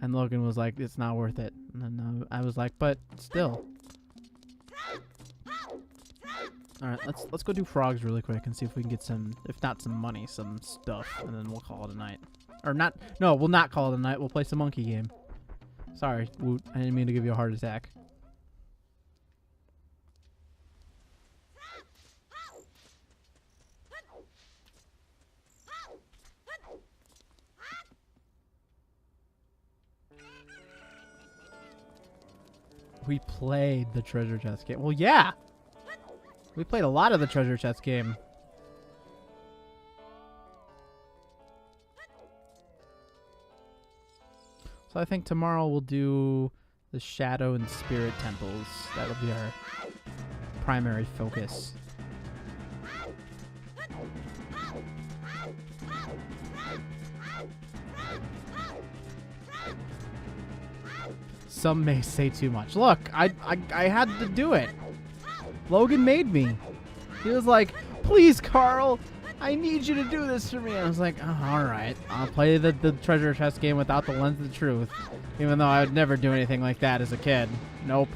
and Logan was like, it's not worth it. And then I was like, but still. Alright, let's go do frogs really quick and see if we can get some, if not some money, some stuff, and then we'll call it a night. Or not, no, we'll not call it a night, we'll play some monkey game. Sorry, Woot, I didn't mean to give you a heart attack. We played the treasure chest game. Well, yeah! We played a lot of the treasure chest game. So I think tomorrow we'll do the shadow and spirit temples. That'll be our primary focus. Some may say too much. Look, I had to do it. Logan made me. He was like, please, Carl, I need you to do this for me. And I was like, oh, all right. I'll play the treasure chest game without the lens of the truth. Even though I would never do anything like that as a kid. Nope.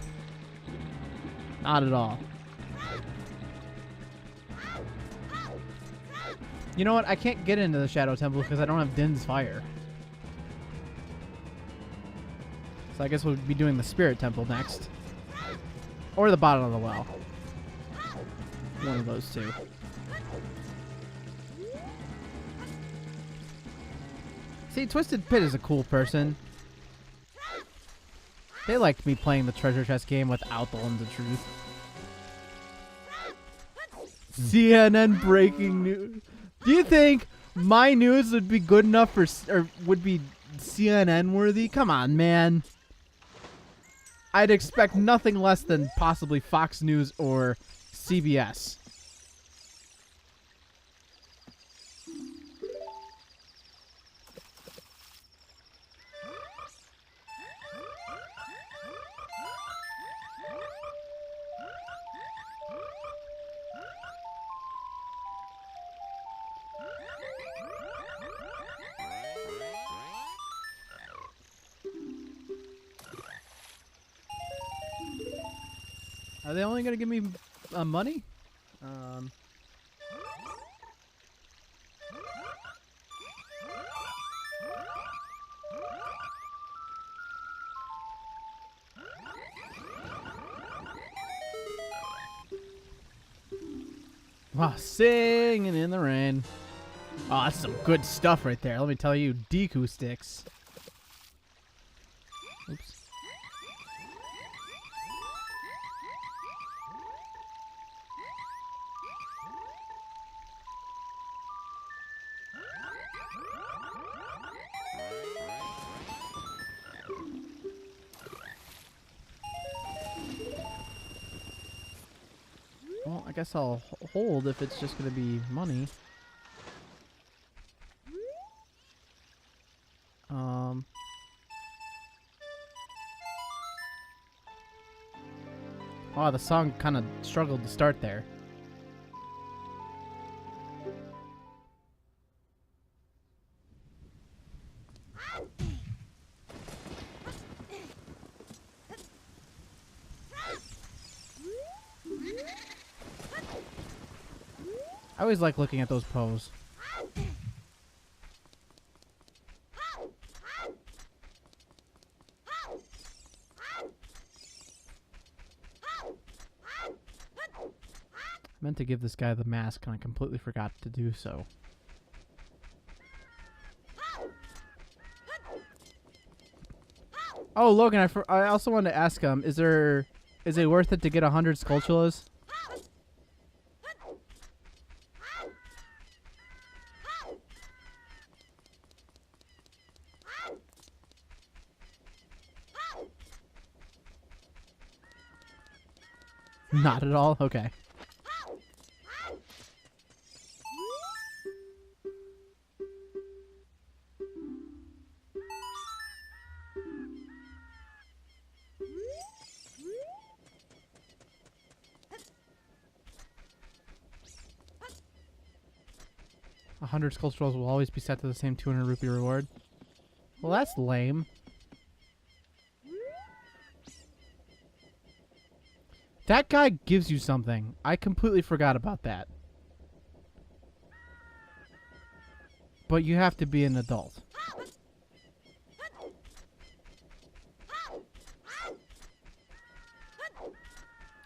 Not at all. You know what? I can't get into the Shadow Temple because I don't have Din's Fire. So I guess we'll be doing the Spirit Temple next. Or the bottom of the well. One of those two. See, Twisted Pit is a cool person. They liked me playing the treasure chest game without the lens of truth. CNN breaking news. Do you think my news would be good enough for, or would be CNN worthy? Come on, man. I'd expect nothing less than possibly Fox News or CBS. Are they only gonna give me money? Wow, singing in the rain. Oh, that's some good stuff right there. Let me tell you, Deku sticks. Oops. Well, I guess I'll hold if it's just going to be money. Oh, the song kind of struggled to start there. I always like looking at those pose. I meant to give this guy the mask and I completely forgot to do so. Oh, Logan, I also wanted to ask is it worth it to get 100 Skulltulas? Not at all? Okay. A 100 Skulltulas will always be set to the same 200 rupee reward. Well, that's lame. That guy gives you something. I completely forgot about that. But you have to be an adult.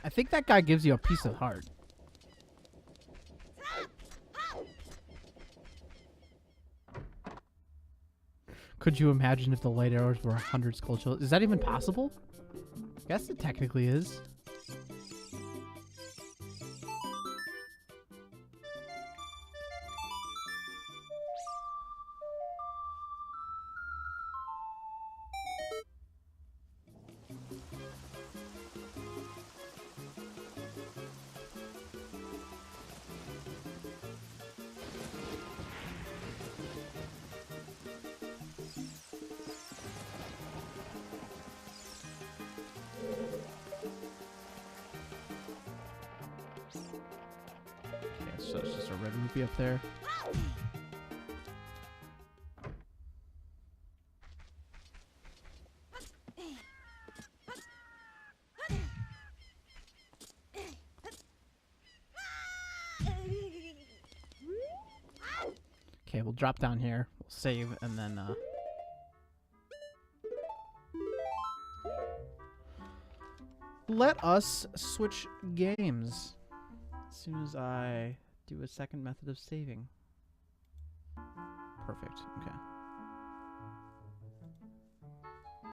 I think that guy gives you a piece of heart. Could you imagine if the light arrows were 100 Skulltulas? Is that even possible? I guess it technically is. So it's just a red rupee up there. Okay, we'll drop down here. We'll save and then let us switch games as soon as I do a second method of saving. Perfect. Okay.